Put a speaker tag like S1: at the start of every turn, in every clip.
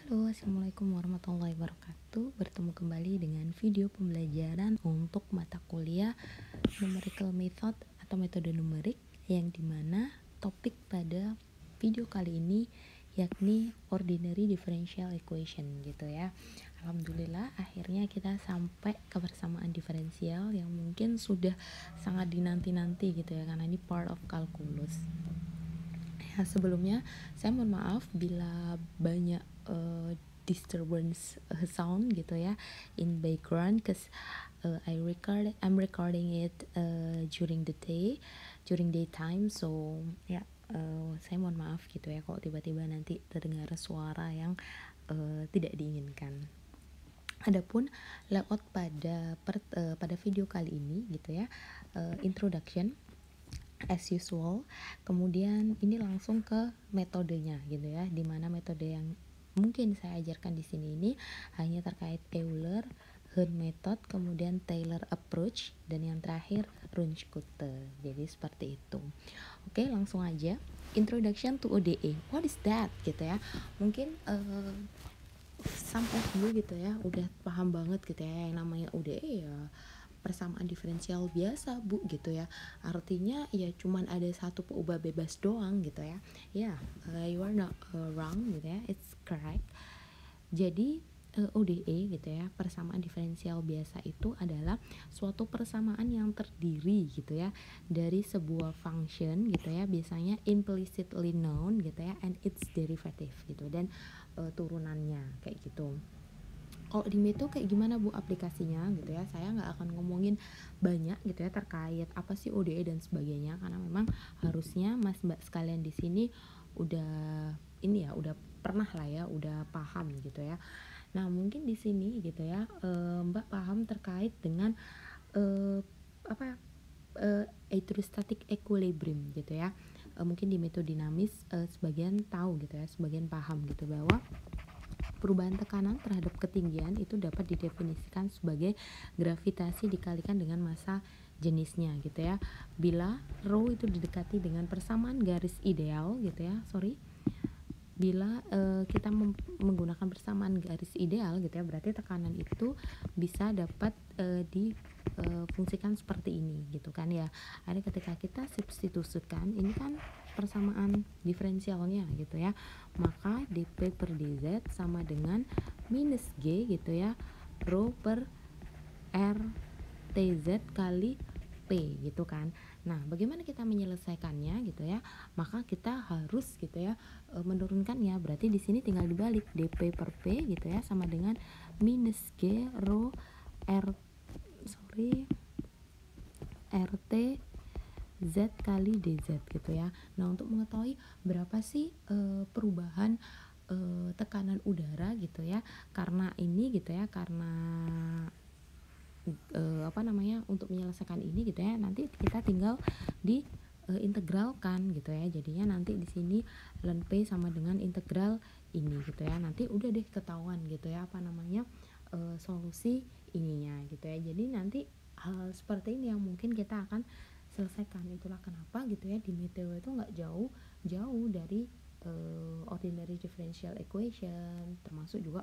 S1: Halo, assalamualaikum warahmatullahi wabarakatuh. Bertemu kembali dengan video pembelajaran untuk mata kuliah numerical method atau metode numerik, yang dimana topik pada video kali ini yakni ordinary differential equation gitu ya. Alhamdulillah akhirnya kita sampai kebersamaan diferensial yang mungkin sudah sangat dinanti-nanti gitu ya, karena ini part of calculus. Ya, sebelumnya saya mohon maaf bila banyak disturbance sound gitu ya in background, cause I'm recording it during the daytime, so ya saya mohon maaf gitu ya kalau tiba-tiba nanti terdengar suara yang tidak diinginkan. Adapun layout pada video kali ini gitu ya, introduction as usual, kemudian ini langsung ke metodenya gitu ya, dimana metode yang mungkin saya ajarkan di sini ini hanya terkait Euler, Hund method, kemudian Taylor approach, dan yang terakhir Runge-Kutta. Jadi seperti itu. Oke, langsung aja. Introduction to ODE. What is that gitu ya? Mungkin sampai dulu gitu ya udah paham banget gitu ya yang namanya ODE ya persamaan diferensial biasa bu gitu ya, artinya ya cuman ada satu peubah bebas doang gitu ya. You are not wrong gitu ya, it's correct. Jadi ODE gitu ya, persamaan diferensial biasa itu adalah suatu persamaan yang terdiri gitu ya dari sebuah function gitu ya, biasanya implicitly known gitu ya, and its derivative gitu, dan turunannya kayak gitu. Kalau di Meto kayak gimana bu aplikasinya gitu ya, saya nggak akan ngomongin banyak gitu ya terkait apa sih ODE dan sebagainya, karena memang harusnya mas mbak sekalian di sini udah udah pernah lah ya, udah paham gitu ya. Nah mungkin di sini gitu ya mbak paham terkait dengan hydrostatic equilibrium gitu ya. Mungkin di metode dinamis sebagian tahu gitu ya, sebagian paham gitu bahwa perubahan tekanan terhadap ketinggian itu dapat didefinisikan sebagai gravitasi dikalikan dengan massa jenisnya gitu ya. Bila rho itu didekati dengan persamaan garis ideal gitu ya, bila kita menggunakan persamaan garis ideal gitu ya, berarti tekanan itu bisa dapat difungsikan seperti ini gitu kan ya. Ada ketika kita substitusikan ini kan persamaan diferensialnya gitu ya, maka dp per dz sama dengan minus g gitu ya, rho per r tz kali p gitu kan. Nah bagaimana kita menyelesaikannya gitu ya, maka kita harus gitu ya menurunkannya. Berarti di sini tinggal dibalik, dp per p gitu ya sama dengan minus g rho rt z kali dz gitu ya. Nah untuk mengetahui berapa sih perubahan tekanan udara gitu ya, karena ini gitu ya, karena untuk menyelesaikan ini gitu ya, nanti kita tinggal di integralkan gitu ya. Jadinya nanti di sini ln P sama dengan integral ini gitu ya. Nanti udah deh ketahuan gitu ya solusi ininya gitu ya. Jadi nanti hal seperti ini yang mungkin kita akan selesaikan. Itulah kenapa gitu ya di meteo itu nggak jauh dari ordinary differential equation, termasuk juga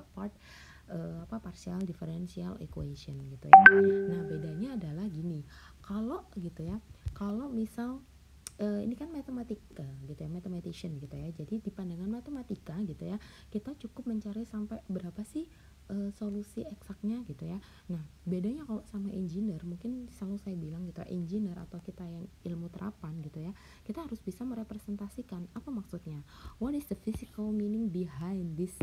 S1: partial differential equation gitu ya. Nah bedanya adalah gini, kalau misal ini kan matematika gitu ya, mathematician gitu ya. Jadi di pandangan matematika gitu ya, kita cukup mencari sampai berapa sih solusi eksaknya gitu ya. Nah bedanya kalau sama engineer, mungkin selalu saya bilang gitu ya, engineer atau kita yang ilmu terapan gitu ya, kita harus bisa merepresentasikan apa maksudnya, what is the physical meaning behind this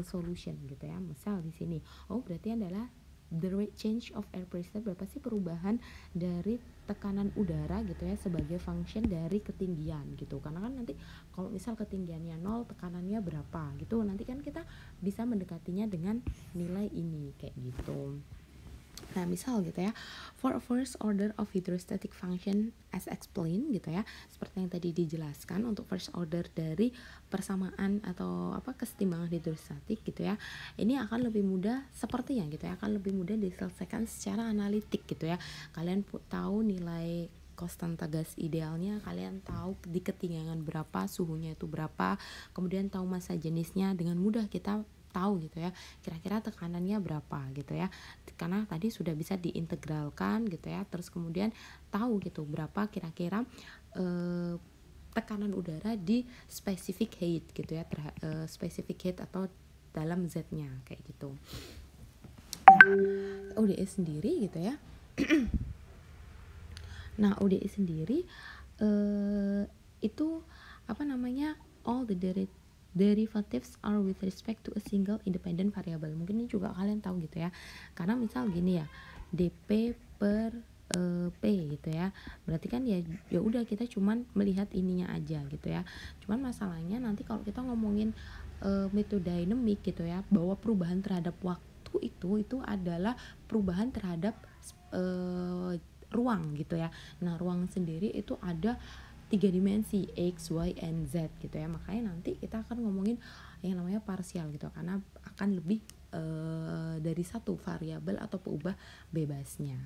S1: solution gitu ya. Misal di sini, berarti adalah the rate change of air pressure, berapa sih perubahan dari tekanan udara gitu ya sebagai function dari ketinggian gitu. Karena kan nanti kalau misal ketinggiannya 0, tekanannya berapa gitu, nanti kan kita bisa mendekatinya dengan nilai ini kayak gitu. Nah misal gitu ya, for a first order of hydrostatic function as explained gitu ya, seperti yang tadi dijelaskan, untuk first order dari persamaan atau kesetimbangan hidrostatik gitu ya, ini akan lebih mudah sepertinya gitu ya, akan lebih mudah diselesaikan secara analitik gitu ya. Kalian tahu nilai konstanta gas idealnya, kalian tahu di ketinggian berapa suhunya itu berapa, kemudian tahu massa jenisnya, dengan mudah kita tahu gitu ya kira-kira tekanannya berapa gitu ya, karena tadi sudah bisa diintegralkan gitu ya, terus kemudian tahu gitu berapa kira-kira tekanan udara di specific height gitu ya, specific height atau dalam Z-nya kayak gitu. Nah, ODE sendiri gitu ya. Nah, ODE sendiri itu apa namanya, all the derivatives are with respect to a single independent variable. Mungkin ini juga kalian tahu gitu ya, karena misal gini ya, dp per P gitu ya, berarti kan ya udah kita cuman melihat ininya aja gitu ya. Cuman masalahnya nanti kalau kita ngomongin metode dynamic gitu ya, bahwa perubahan terhadap waktu itu adalah perubahan terhadap ruang gitu ya. Nah, ruang sendiri itu ada 3 dimensi, X, Y, and Z gitu ya. Makanya nanti kita akan ngomongin yang namanya parsial gitu, karena akan lebih dari satu variabel atau peubah bebasnya.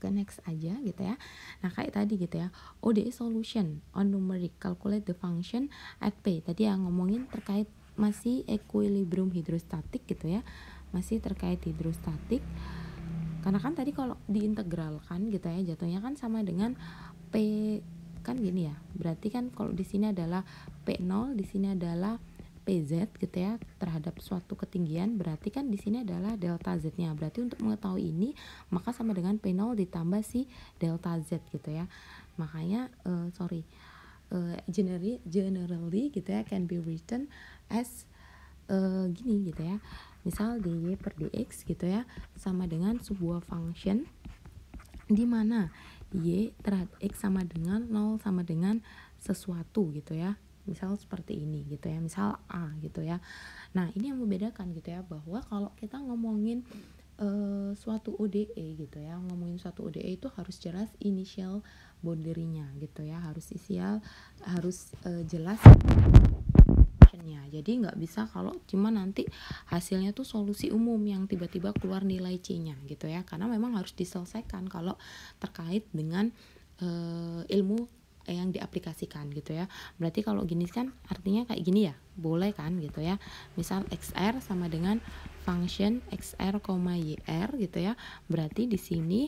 S1: Oke, next aja gitu ya. Nah, kayak tadi gitu ya, ODE solution on numeric calculate the function at P. Tadi yang ngomongin terkait masih equilibrium hidrostatik gitu ya, masih terkait hidrostatik. Karena kan tadi kalau diintegralkan gitu ya, jatuhnya kan sama dengan P kan gini ya. Berarti kan kalau di sini adalah P0, di sini adalah PZ gitu ya, terhadap suatu ketinggian, berarti kan di sini adalah delta Z-nya. Berarti untuk mengetahui ini maka sama dengan P0 ditambah si delta Z gitu ya. Makanya generally gitu ya, can be written as gini gitu ya. Misal dy per dx gitu ya sama dengan sebuah function di mana y terhadap x sama dengan 0 sama dengan sesuatu gitu ya. Misal seperti ini gitu ya, misal A gitu ya. Nah, ini yang membedakan gitu ya, bahwa kalau kita ngomongin suatu ODE gitu ya, ngomongin suatu ODE itu harus jelas initial boundary-nya gitu ya, harus jelas. Jadi nggak bisa kalau cuma nanti hasilnya tuh solusi umum yang tiba-tiba keluar nilai C-nya gitu ya, karena memang harus diselesaikan kalau terkait dengan ilmu yang diaplikasikan gitu ya. Berarti kalau gini kan artinya kayak gini ya, boleh kan gitu ya. Misal XR sama dengan function XR, YR gitu ya. Berarti di sini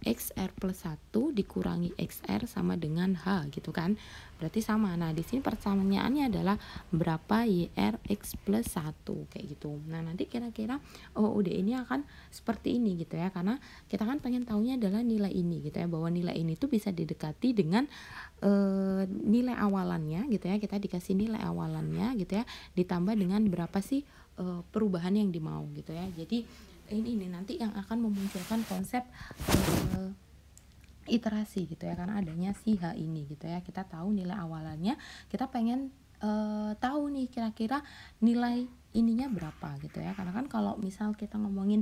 S1: XR plus 1 dikurangi XR sama dengan H gitu kan. Berarti sama. Nah, di sini pertanyaannya adalah berapa YR X plus 1 kayak gitu. Nah, nanti kira-kira ODE ini akan seperti ini gitu ya. Karena kita kan pengen tahunya adalah nilai ini gitu ya, bahwa nilai ini tuh bisa didekati dengan nilai awalannya gitu ya. Kita dikasih nilai awalannya gitu ya, ditambah dengan berapa sih perubahan yang dimau gitu ya. Jadi ini nanti yang akan memunculkan konsep iterasi gitu ya, karena adanya si H ini gitu ya. Kita tahu nilai awalannya, kita pengen tahu nih kira-kira nilai ininya berapa gitu ya. Karena kan kalau misal kita ngomongin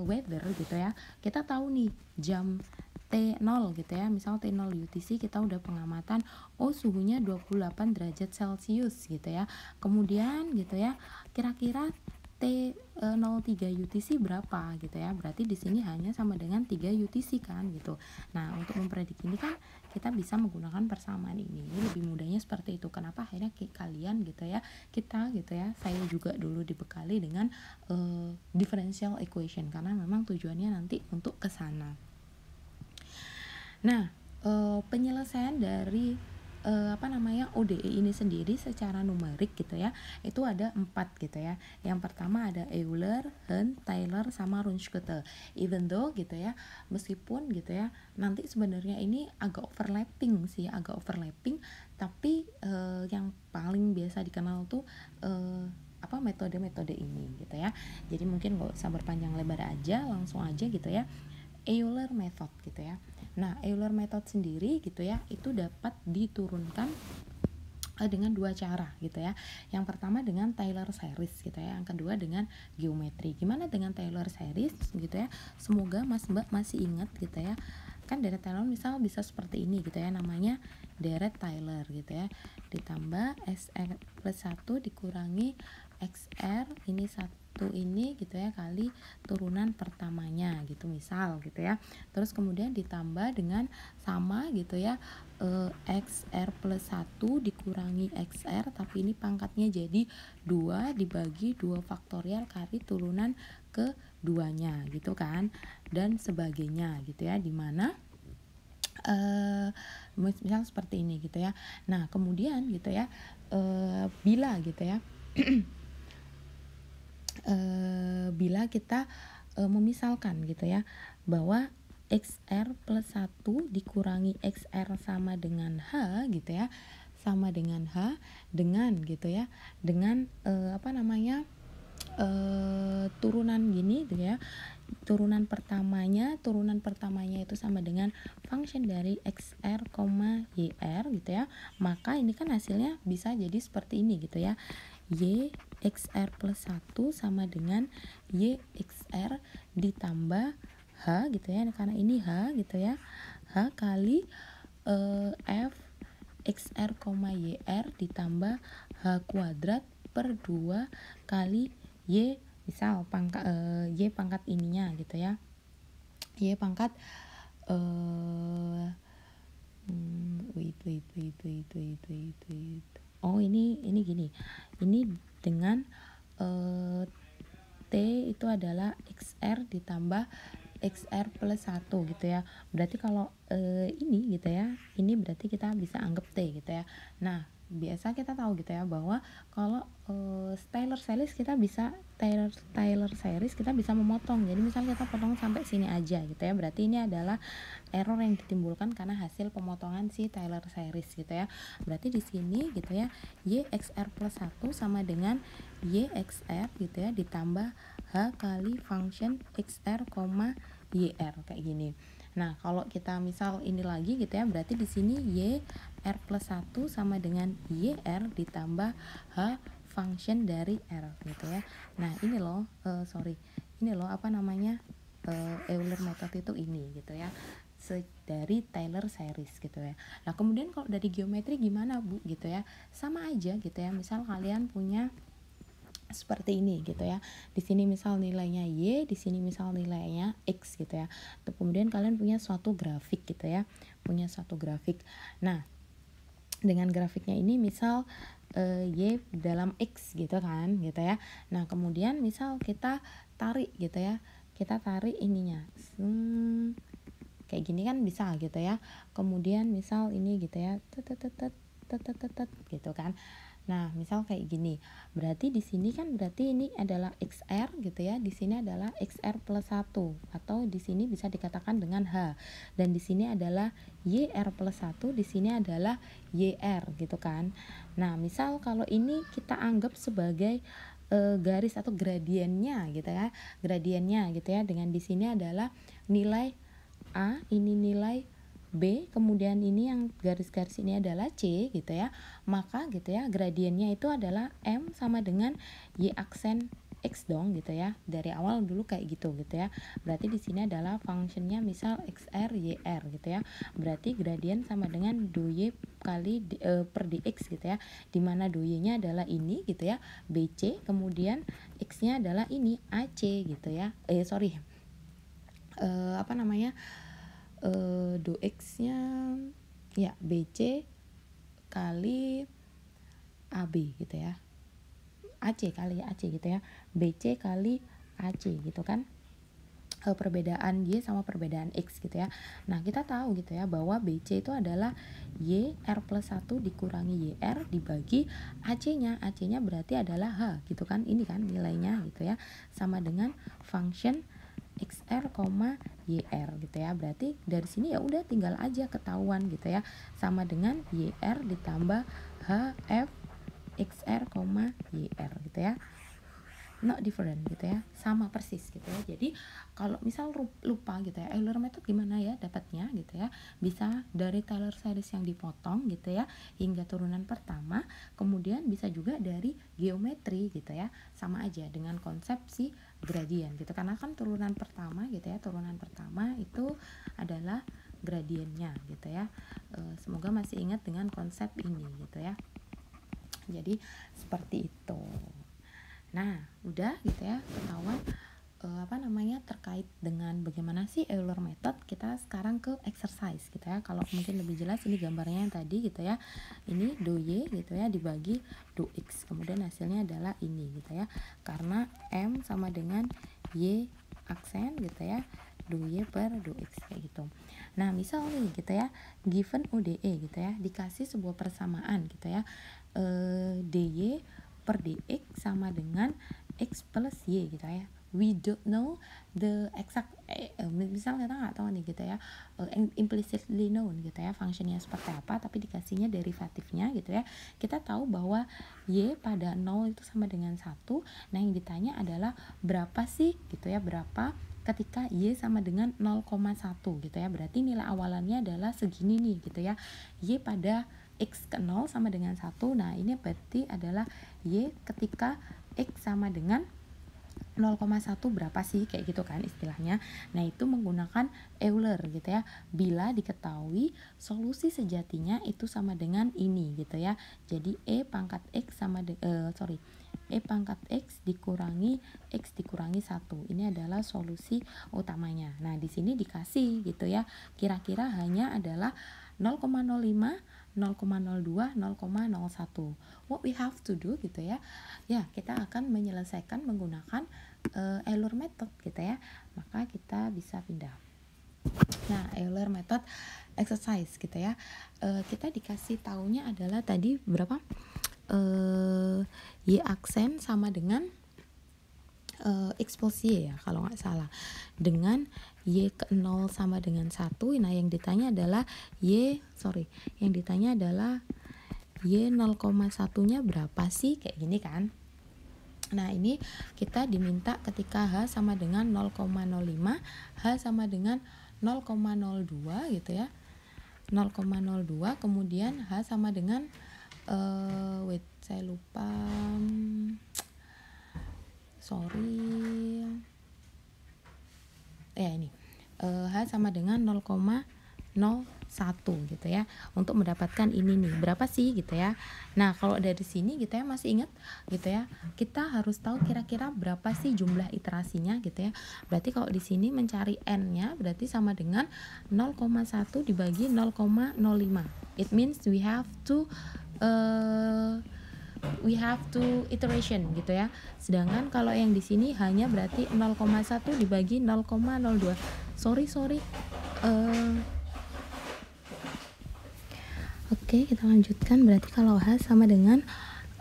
S1: weather gitu ya, kita tahu nih jam T0 gitu ya, misal T0 UTC kita udah pengamatan suhunya 28 derajat Celcius gitu ya. Kemudian gitu ya, kira-kira T03 UTC berapa gitu ya. Berarti di sini hanya sama dengan 3 UTC kan gitu. Nah, untuk memprediksi ini kan kita bisa menggunakan persamaan ini. Lebih mudahnya seperti itu. Kenapa akhirnya kalian gitu ya, kita gitu ya, saya juga dulu dibekali dengan differential equation, karena memang tujuannya nanti untuk ke sana. Nah, penyelesaian dari ODE ini sendiri secara numerik gitu ya, itu ada 4 gitu ya. Yang pertama ada Euler, Hahn, Taylor, sama Runge-Kutta. Even though gitu ya, meskipun gitu ya, nanti sebenarnya ini agak overlapping, tapi yang paling biasa dikenal tuh metode-metode ini gitu ya. Jadi mungkin gak usah berpanjang lebar aja, langsung aja gitu ya. Euler method gitu ya. Nah, Euler method sendiri gitu ya, itu dapat diturunkan dengan 2 cara gitu ya. Yang pertama dengan Taylor series gitu ya, yang kedua dengan geometri. Gimana dengan Taylor series gitu ya? Semoga Mas Mbak masih ingat gitu ya. Kan deret Taylor misal bisa seperti ini gitu ya, namanya deret Taylor gitu ya. Ditambah SR plus 1 dikurangi XR ini ini gitu ya kali turunan pertamanya gitu misal gitu ya. Terus kemudian ditambah dengan sama gitu ya, XR plus 1 dikurangi XR, tapi ini pangkatnya jadi 2 dibagi 2 faktorial kali turunan keduanya gitu kan, dan sebagainya gitu ya, dimana misal seperti ini gitu ya. Nah kemudian gitu ya, bila gitu ya bila kita memisalkan gitu ya bahwa XR plus 1 dikurangi XR sama dengan H gitu ya, sama dengan H dengan gitu ya, dengan turunan gini gitu ya. Turunan pertamanya itu sama dengan function dari XR, YR gitu ya. Maka ini kan hasilnya bisa jadi seperti ini gitu ya. Y XR plus 1 sama dengan Y XR ditambah H gitu ya, karena ini H gitu ya, H kali F XR, YR ditambah H kuadrat per 2 kali Y, misal Y pangkat ininya gitu ya, Y pangkat oh ini gini, ini dengan T itu adalah XR ditambah XR plus 1 gitu ya. Berarti kalau ini gitu ya, ini berarti kita bisa anggap T gitu ya. Nah biasa kita tahu gitu ya bahwa kalau Taylor series kita bisa memotong. Jadi misal kita potong sampai sini aja gitu ya, berarti ini adalah error yang ditimbulkan karena hasil pemotongan si Taylor series gitu ya. Berarti di sini gitu ya, Y XR plus 1 sama dengan Y XR gitu ya ditambah H kali function XR, YR kayak gini. Nah, kalau kita misal ini lagi gitu ya, berarti di sini Y R plus 1 sama dengan YR ditambah H function dari R gitu ya. Nah, ini loh Euler method itu ini gitu ya, dari Taylor series gitu ya. Nah kemudian kalau dari geometri gimana Bu gitu ya, sama aja gitu ya. Misal kalian punya seperti ini gitu ya, di sini misal nilainya Y, di sini misal nilainya X gitu ya. Terus kemudian kalian punya suatu grafik gitu ya, nah dengan grafiknya ini misal Y dalam X gitu kan gitu ya. Nah kemudian misal kita tarik gitu ya, kita tarik ininya kayak gini kan bisa gitu ya. Kemudian misal ini gitu ya, gitu kan. Nah, misal kayak gini. Berarti di sini kan berarti ini adalah XR gitu ya. Di sini adalah XR plus 1 atau di sini bisa dikatakan dengan H. Dan di sini adalah YR plus 1, di sini adalah YR gitu kan. Nah, misal kalau ini kita anggap sebagai garis atau gradiennya gitu ya. Gradiennya gitu ya. Dengan di sini adalah nilai A, ini nilai B, kemudian ini yang garis-garis ini adalah C gitu ya. Maka gitu ya, gradiennya itu adalah M sama dengan Y aksen X dong gitu ya. Dari awal dulu kayak gitu ya. Berarti di sini adalah fungsinya misal XR YR gitu ya. Berarti gradien sama dengan dou kali per dx gitu ya. Dimana dou-nya adalah ini gitu ya, BC, kemudian X-nya adalah ini AC gitu ya. Do X-nya ya BC kali AB gitu ya. AC gitu ya. BC kali AC gitu kan. Perbedaan Y sama perbedaan X gitu ya. Nah kita tahu gitu ya bahwa BC itu adalah Y R plus 1 dikurangi YR dibagi AC-nya. AC-nya berarti adalah H gitu kan. Ini kan nilainya gitu ya. Sama dengan function XR, YR gitu ya. Berarti dari sini ya udah tinggal aja ketahuan gitu ya. Sama dengan YR ditambah HF XR, YR gitu ya. Not different gitu ya, sama persis gitu ya. Jadi kalau misal lupa gitu ya, Euler method gimana ya dapatnya gitu ya, bisa dari Taylor series yang dipotong gitu ya hingga turunan pertama, kemudian bisa juga dari geometri gitu ya, sama aja dengan konsep si gradien gitu, karena kan turunan pertama gitu ya, turunan pertama itu adalah gradiennya gitu ya. Semoga masih ingat dengan konsep ini gitu ya. Jadi seperti itu. Nah, udah gitu ya, ketahuan terkait dengan bagaimana sih Euler method. Kita sekarang ke exercise gitu ya. Kalau mungkin lebih jelas ini gambarnya yang tadi gitu ya. Ini do y gitu ya dibagi do x. Kemudian hasilnya adalah ini gitu ya. Karena m sama dengan y aksen gitu ya. Do y per do x kayak gitu. Nah, misal nih gitu ya, given ODE gitu ya, dikasih sebuah persamaan gitu ya. dy per dx sama dengan x plus y gitu ya. We don't know the exact misal kita nggak tahu nih gitu ya, implicitly known gitu ya fungsinya seperti apa, tapi dikasihnya derivatifnya gitu ya. Kita tahu bahwa y pada 0 itu sama dengan 1. Nah, yang ditanya adalah berapa sih gitu ya, berapa ketika y sama dengan 0,1 gitu ya. Berarti nilai awalannya adalah segini nih gitu ya. Y pada x ke 0 sama dengan 1. Nah, ini berarti adalah y ketika x sama dengan 0,1 berapa sih, kayak gitu kan istilahnya. Nah, itu menggunakan Euler gitu ya. Bila diketahui solusi sejatinya itu sama dengan ini gitu ya. Jadi e pangkat x sama E pangkat x dikurangi x dikurangi 1. Ini adalah solusi utamanya. Nah, di sini dikasih gitu ya. Kira-kira hanya adalah 0,05, 0,02, 0,01. What we have to do gitu ya. Ya, kita akan menyelesaikan menggunakan Euler method gitu ya. Maka kita bisa pindah. Nah, Euler method exercise gitu ya. Kita dikasih taunya adalah tadi berapa? Y aksen sama dengan x plus y ya kalau nggak salah, dengan y ke 0 sama dengan 1. Nah, yang ditanya adalah y 0,1 nya berapa sih, kayak gini kan. Nah, ini kita diminta ketika h sama dengan 0,05, h sama dengan 0,02 gitu ya, 0,02, kemudian h sama dengan saya lupa, ini h sama dengan 0,01 gitu ya, untuk mendapatkan ini nih berapa sih gitu ya. Nah, kalau dari sini gitu ya, masih ingat gitu ya, kita harus tahu kira-kira berapa sih jumlah iterasinya gitu ya. Berarti kalau di sini mencari n-nya berarti sama dengan 0,1 dibagi 0,05. It means we have to iteration gitu ya. Sedangkan kalau yang di sini hanya berarti 0,1 dibagi 0,02. Oke, kita lanjutkan. Berarti kalau h sama dengan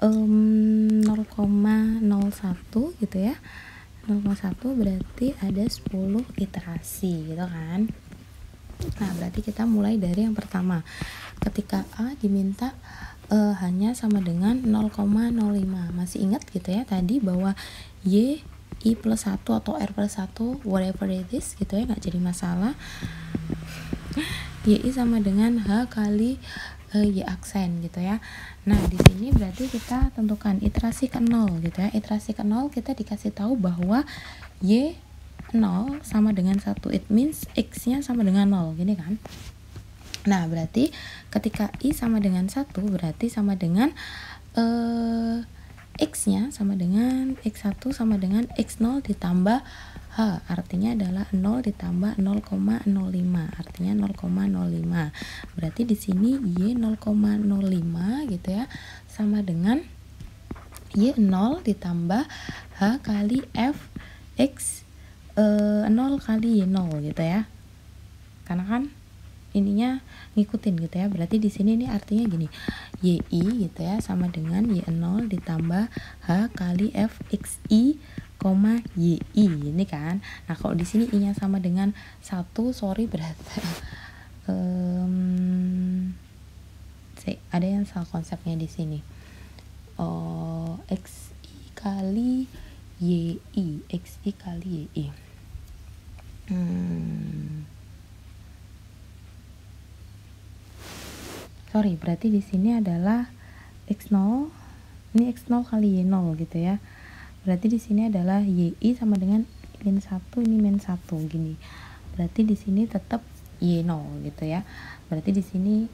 S1: 0,01 gitu ya. 0,1 berarti ada 10 iterasi gitu kan. Nah, berarti kita mulai dari yang pertama. Ketika A diminta hanya sama dengan 0,05. Masih ingat gitu ya tadi bahwa y i plus 1 atau r plus 1 whatever it is gitu ya, nggak jadi masalah. y sama dengan h kali y aksen gitu ya. Nah, di sini berarti kita tentukan iterasi ke 0 gitu ya. Iterasi ke 0 kita dikasih tahu bahwa y 0 sama dengan 1. It means x-nya sama dengan 0 gini kan. Nah, berarti ketika i sama dengan 1 berarti sama dengan x-nya sama dengan x1 sama dengan x0 ditambah h, artinya adalah 0 ditambah 0,05, artinya 0,05. Berarti di sini y 0,05 gitu ya, sama dengan y 0 ditambah h kali f x 0 kali y 0 gitu ya. Karena kan ininya ngikutin gitu ya. Berarti di sini ini artinya gini. Y i gitu ya sama dengan y 0 ditambah h kali f x i, y i ini kan. Nah, kalau di sini i-nya sama dengan 1, berarti ada yang salah konsepnya di sini. X i kali y i, x i kali y i. Berarti di sini adalah x0, ini x0 kali y0 gitu ya. Berarti di sini adalah y i sama dengan min 1, ini min 1 gini. Berarti di sini tetap y0 gitu ya. Berarti di sini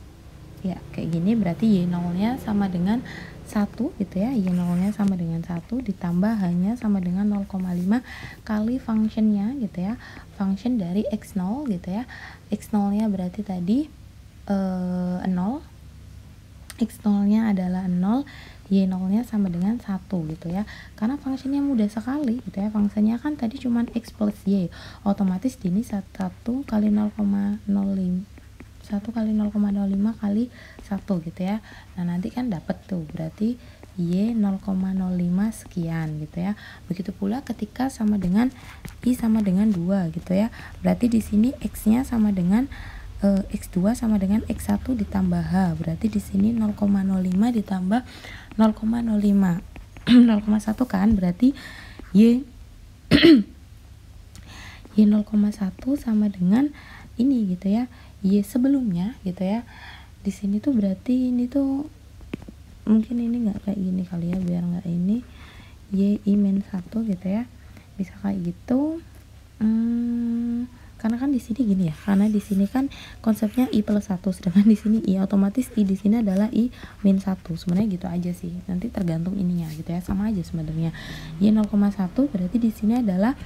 S1: ya kayak gini, berarti Y0 nya sama dengan 1 gitu ya. Y0 nya sama dengan 1 ditambah hanya sama dengan 0,5 kali functionnya gitu ya, function dari X0 gitu ya. X0 nya berarti tadi 0, X0 nya adalah 0, Y0 nya sama dengan 1 gitu ya. Karena fungsinya mudah sekali gitu ya, fungsinya kan tadi cuman X plus Y, otomatis ini 1 kali 0,05 1 kali 0,05 kali 1 gitu ya. Nah nanti kan dapat tuh, berarti Y 0,05 sekian gitu ya. Begitu pula ketika sama dengan I sama dengan 2 gitu ya, berarti di sini X nya sama dengan X2 sama dengan X1 ditambah H, berarti di sini 0,05 ditambah 0,05 0,1 kan, berarti Y Y 0,1 sama dengan ini gitu ya, Y sebelumnya gitu ya. Di sini tuh berarti ini tuh mungkin ini nggak kayak gini kali ya, biar nggak ini Y I-1 gitu ya, bisa kayak gitu. Karena kan di sini gini ya, karena di sini kan konsepnya I plus 1, sedangkan di sini I, otomatis I di sini adalah I min 1. Sebenarnya gitu aja sih, nanti tergantung ininya gitu ya, sama aja sebenarnya. Y 0,1 berarti di sini adalah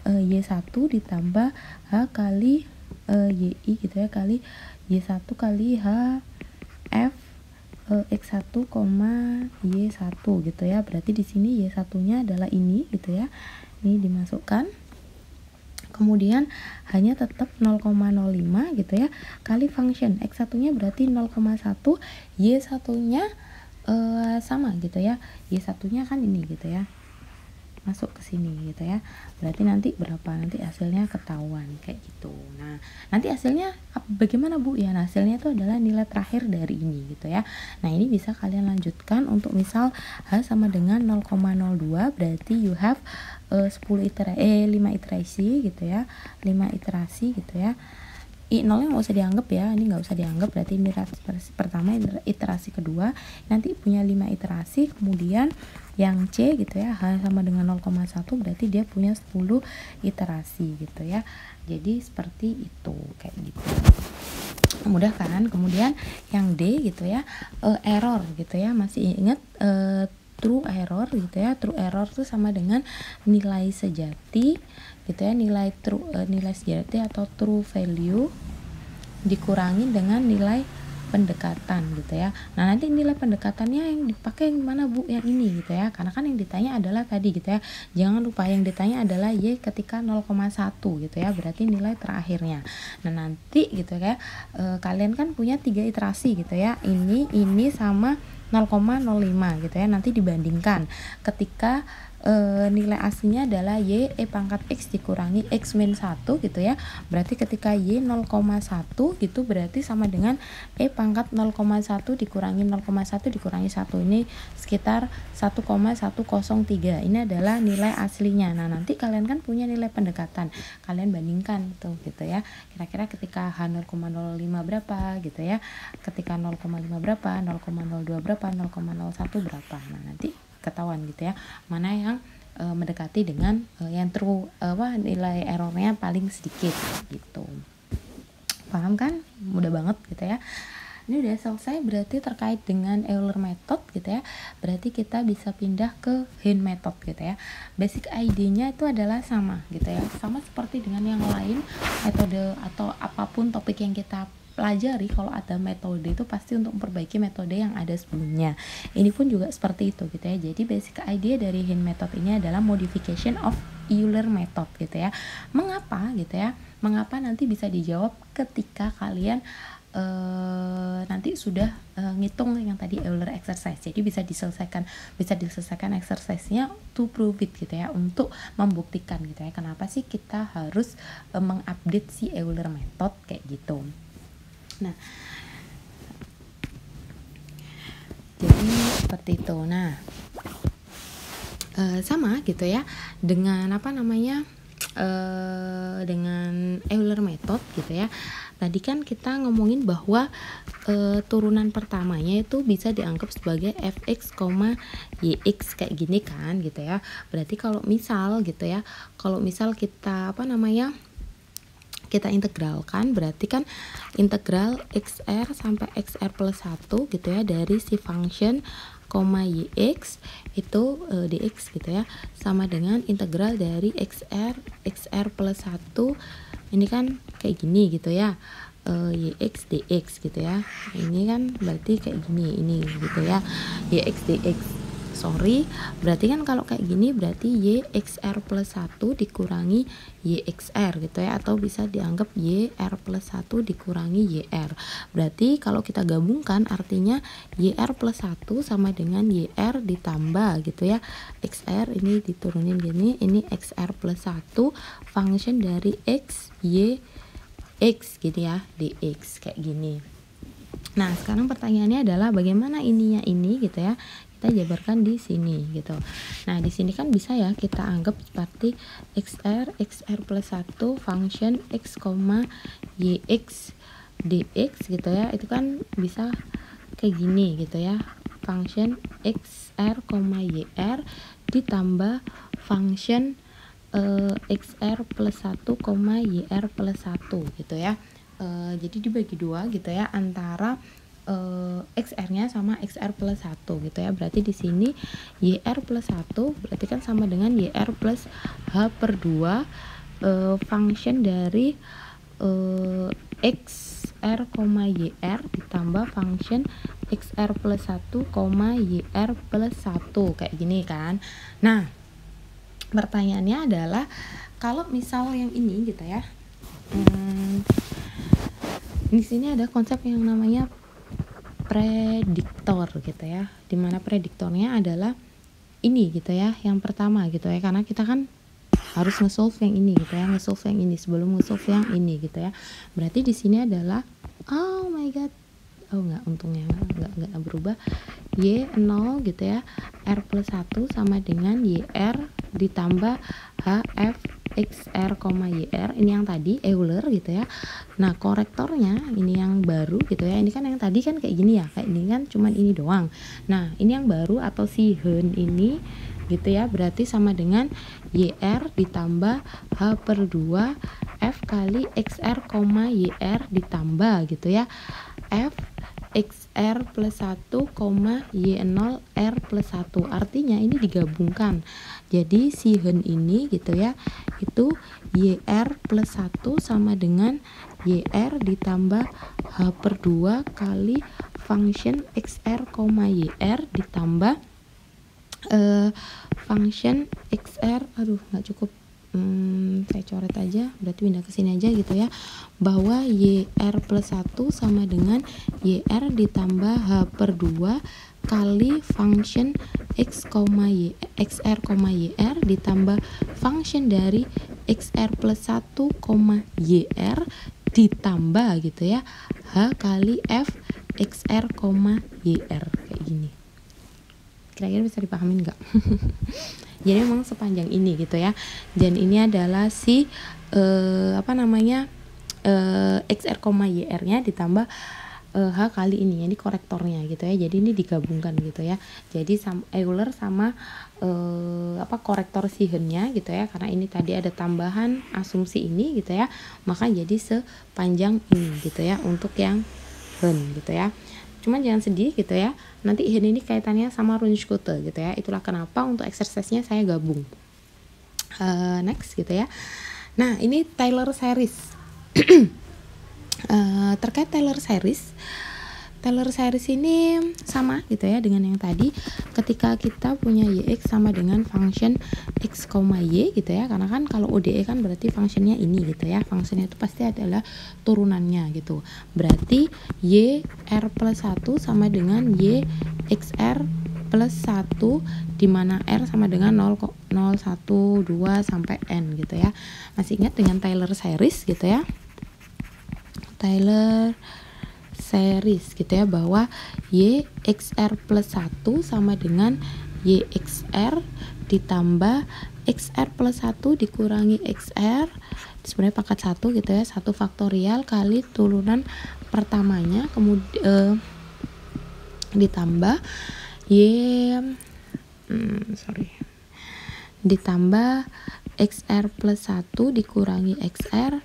S1: Y1 ditambah H kali YI gitu ya, kali Y1 kali H F X1, Y1 gitu ya. Berarti di sini Y1 nya adalah ini gitu ya, ini dimasukkan, kemudian hanya tetap 0,05 gitu ya, kali function X1 nya berarti 0,1, Y1 nya sama gitu ya, Y1 nya kan ini gitu ya, masuk ke sini gitu ya. Berarti nanti berapa, nanti hasilnya ketahuan kayak gitu. Nah nanti hasilnya bagaimana Bu ya? Nah, hasilnya itu adalah nilai terakhir dari ini gitu ya. Nah ini bisa kalian lanjutkan untuk misal H sama dengan 0,02, berarti you have 5 iterasi gitu ya, 5 iterasi gitu ya. I0 nya nggak usah dianggap ya, ini nggak usah dianggap, berarti ini iterasi pertama, iterasi kedua, nanti punya 5 iterasi, kemudian yang C gitu ya, H sama dengan 0,1 berarti dia punya 10 iterasi gitu ya. Jadi seperti itu, kayak gitu, mudah kan. Kemudian yang D gitu ya, error gitu ya, masih ingat true error gitu ya. True error itu sama dengan nilai sejati gitu ya, nilai sejati atau true value dikurangi dengan nilai pendekatan gitu ya. Nah nanti nilai pendekatannya yang dipakai yang mana Bu? Yang ini gitu ya, karena kan yang ditanya adalah tadi gitu ya, jangan lupa yang ditanya adalah Y ketika 0,1 gitu ya, berarti nilai terakhirnya. Nah nanti gitu ya, kalian kan punya 3 iterasi gitu ya, ini sama 0,05 gitu ya, nanti dibandingkan ketika nilai aslinya adalah Y pangkat X dikurangi X min 1 gitu ya, berarti ketika Y 0,1 gitu berarti sama dengan pangkat 0,1 dikurangi 0,1 dikurangi 1, ini sekitar 1,103, ini adalah nilai aslinya. Nah nanti kalian kan punya nilai pendekatan, kalian bandingkan tuh gitu ya, kira-kira ketika H 0,05 berapa gitu ya, ketika 0,5 berapa, 0,02 berapa, 0,01 berapa. Nah nanti ketahuan gitu ya, mana yang mendekati dengan yang true nilai errornya paling sedikit gitu. Paham kan? Mudah banget gitu ya. Ini udah selesai berarti terkait dengan Euler method gitu ya. Berarti kita bisa pindah ke Hein method gitu ya. Basic idenya itu adalah sama gitu ya, sama seperti dengan yang lain metode atau apapun topik yang kita pelajari. Kalau ada metode itu pasti untuk memperbaiki metode yang ada sebelumnya. Ini pun juga seperti itu gitu ya. Jadi basic idea dari Hein method ini adalah modification of Euler method gitu ya. Mengapa gitu ya? Mengapa nanti bisa dijawab ketika kalian nanti sudah ngitung yang tadi Euler exercise. Jadi bisa diselesaikan exercise-nya to prove it gitu ya, untuk membuktikan gitu ya, kenapa sih kita harus mengupdate si Euler method kayak gitu. Nah, jadi seperti itu. Nah, sama gitu ya dengan dengan Euler method gitu ya. Tadi kan kita ngomongin bahwa turunan pertamanya itu bisa dianggap sebagai fx, yx kayak gini kan gitu ya. Berarti kalau misal gitu ya, kalau misal kita kita integralkan, berarti kan integral xr sampai xr plus 1 gitu ya dari si function yx itu dx gitu ya, sama dengan integral dari xr plus 1 ini kan kayak gini gitu ya, yx dx gitu ya. Ini kan berarti kayak gini, ini gitu ya, yx dx. Berarti kan kalau kayak gini berarti yxr plus 1 dikurangi yxr gitu ya, atau bisa dianggap yr plus 1 dikurangi yr. Berarti kalau kita gabungkan artinya yr plus 1 sama dengan yr ditambah gitu ya, xr ini diturunin gini, ini xr plus 1 function dari x y x gitu ya, dx kayak gini. Nah, sekarang pertanyaannya adalah bagaimana ininya ini gitu ya. Kita jabarkan di sini gitu. Nah, di sini kan bisa ya kita anggap seperti xr plus 1 function x, yx dx gitu ya. Itu kan bisa kayak gini gitu ya. Function xr, yr ditambah function xr plus 1, yr plus 1 gitu ya. Jadi dibagi dua gitu ya, antara xr-nya sama xr plus 1 gitu ya. Berarti di sini yr plus 1 berarti kan sama dengan yr plus h per 2 function dari xr, yr ditambah function xr plus 1, yr plus 1 kayak gini kan. Nah, pertanyaannya adalah kalau misal yang ini gitu ya, di sini ada konsep yang namanya prediktor gitu ya, dimana prediktornya adalah ini gitu ya, yang pertama gitu ya, karena kita kan harus nge-solve yang ini gitu ya, nge-solve yang ini sebelum nge-solve yang ini gitu ya. Berarti di sini adalah, oh my god, oh enggak, untungnya enggak berubah, y0 gitu ya, r plus 1 sama dengan yr ditambah hf xr, yr, ini yang tadi Euler gitu ya. Nah, korektornya ini yang baru gitu ya, ini kan yang tadi kan kayak gini ya, kayak ini kan cuman ini doang. Nah, ini yang baru atau si hen ini gitu ya, berarti sama dengan yr ditambah h per 2 f kali xr, yr ditambah gitu ya, f xr plus 1, y0 r plus 1. Artinya ini digabungkan. Jadi si hen ini gitu ya, itu yr plus 1 sama dengan yr ditambah h per 2 kali function xr, yr ditambah function xr, aduh nggak cukup, saya coret aja, berarti pindah ke sini aja gitu ya, bahwa yr plus 1 sama dengan yr ditambah h per 2 kali function x, xr, yr ditambah function dari xr plus 1, yr ditambah gitu ya, h kali f xr, yr kayak gini. Kira-kira bisa dipahamin nggak? Jadi memang sepanjang ini gitu ya, dan ini adalah si xr, yr nya ditambah h kali ini, ini korektornya gitu ya. Jadi ini digabungkan gitu ya, jadi Euler sama korektor si hen-nya gitu ya, karena ini tadi ada tambahan asumsi ini gitu ya, maka jadi sepanjang ini gitu ya untuk yang hen gitu ya. Cuman jangan sedih gitu ya, nanti hen ini kaitannya sama Runge-Kutta gitu ya. Itulah kenapa untuk exercise-nya saya gabung. Next gitu ya. Nah, ini Taylor series. Terkait Taylor series ini sama gitu ya dengan yang tadi, ketika kita punya yx sama dengan function x, y gitu ya, karena kan kalau ODE kan berarti functionnya ini gitu ya, functionnya itu pasti adalah turunannya gitu. Berarti yr plus 1 sama dengan yxr plus 1, dimana r sama dengan 0, 1, 2 sampai n gitu ya. Masih ingat dengan Taylor series gitu ya, Taylor series gitu ya, bahwa yxr plus 1 sama dengan yxr ditambah xr plus 1 dikurangi xr, sebenarnya pangkat 1 gitu ya, 1 faktorial kali turunan pertamanya, kemudian ditambah ditambah xr plus 1 dikurangi xr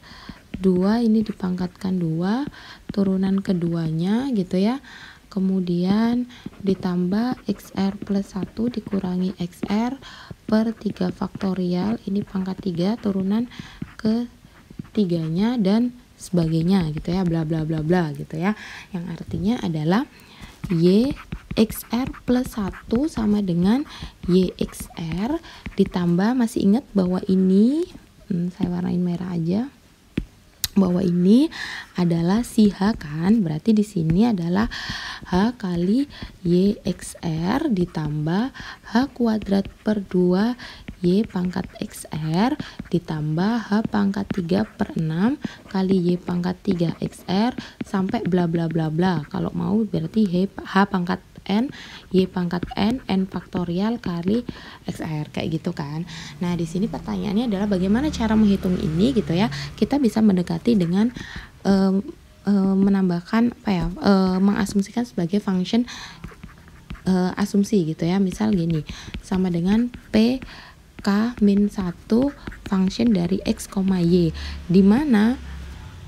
S1: 2 ini dipangkatkan 2, turunan keduanya gitu ya. Kemudian ditambah XR plus 1 dikurangi XR per 3 faktorial, ini pangkat 3 turunan ke tiganya dan sebagainya gitu ya, bla bla bla bla gitu ya. Yang artinya adalah Y XR plus 1 sama dengan YXR ditambah, masih ingat bahwa ini saya warnain merah aja, bahwa ini adalah si H kan, berarti di sini adalah H kali YXR ditambah H kuadrat per 2 Y pangkat XR ditambah H pangkat 3 per 6 kali Y pangkat 3 XR sampai bla bla bla bla. Kalau mau berarti H pangkat N, Y pangkat N faktorial kali XR, kayak gitu kan. Nah, di sini pertanyaannya adalah bagaimana cara menghitung ini gitu ya. Kita bisa mendekati dengan menambahkan mengasumsikan sebagai function asumsi gitu ya. Misal gini, sama dengan P K min 1 function dari X, Y, di mana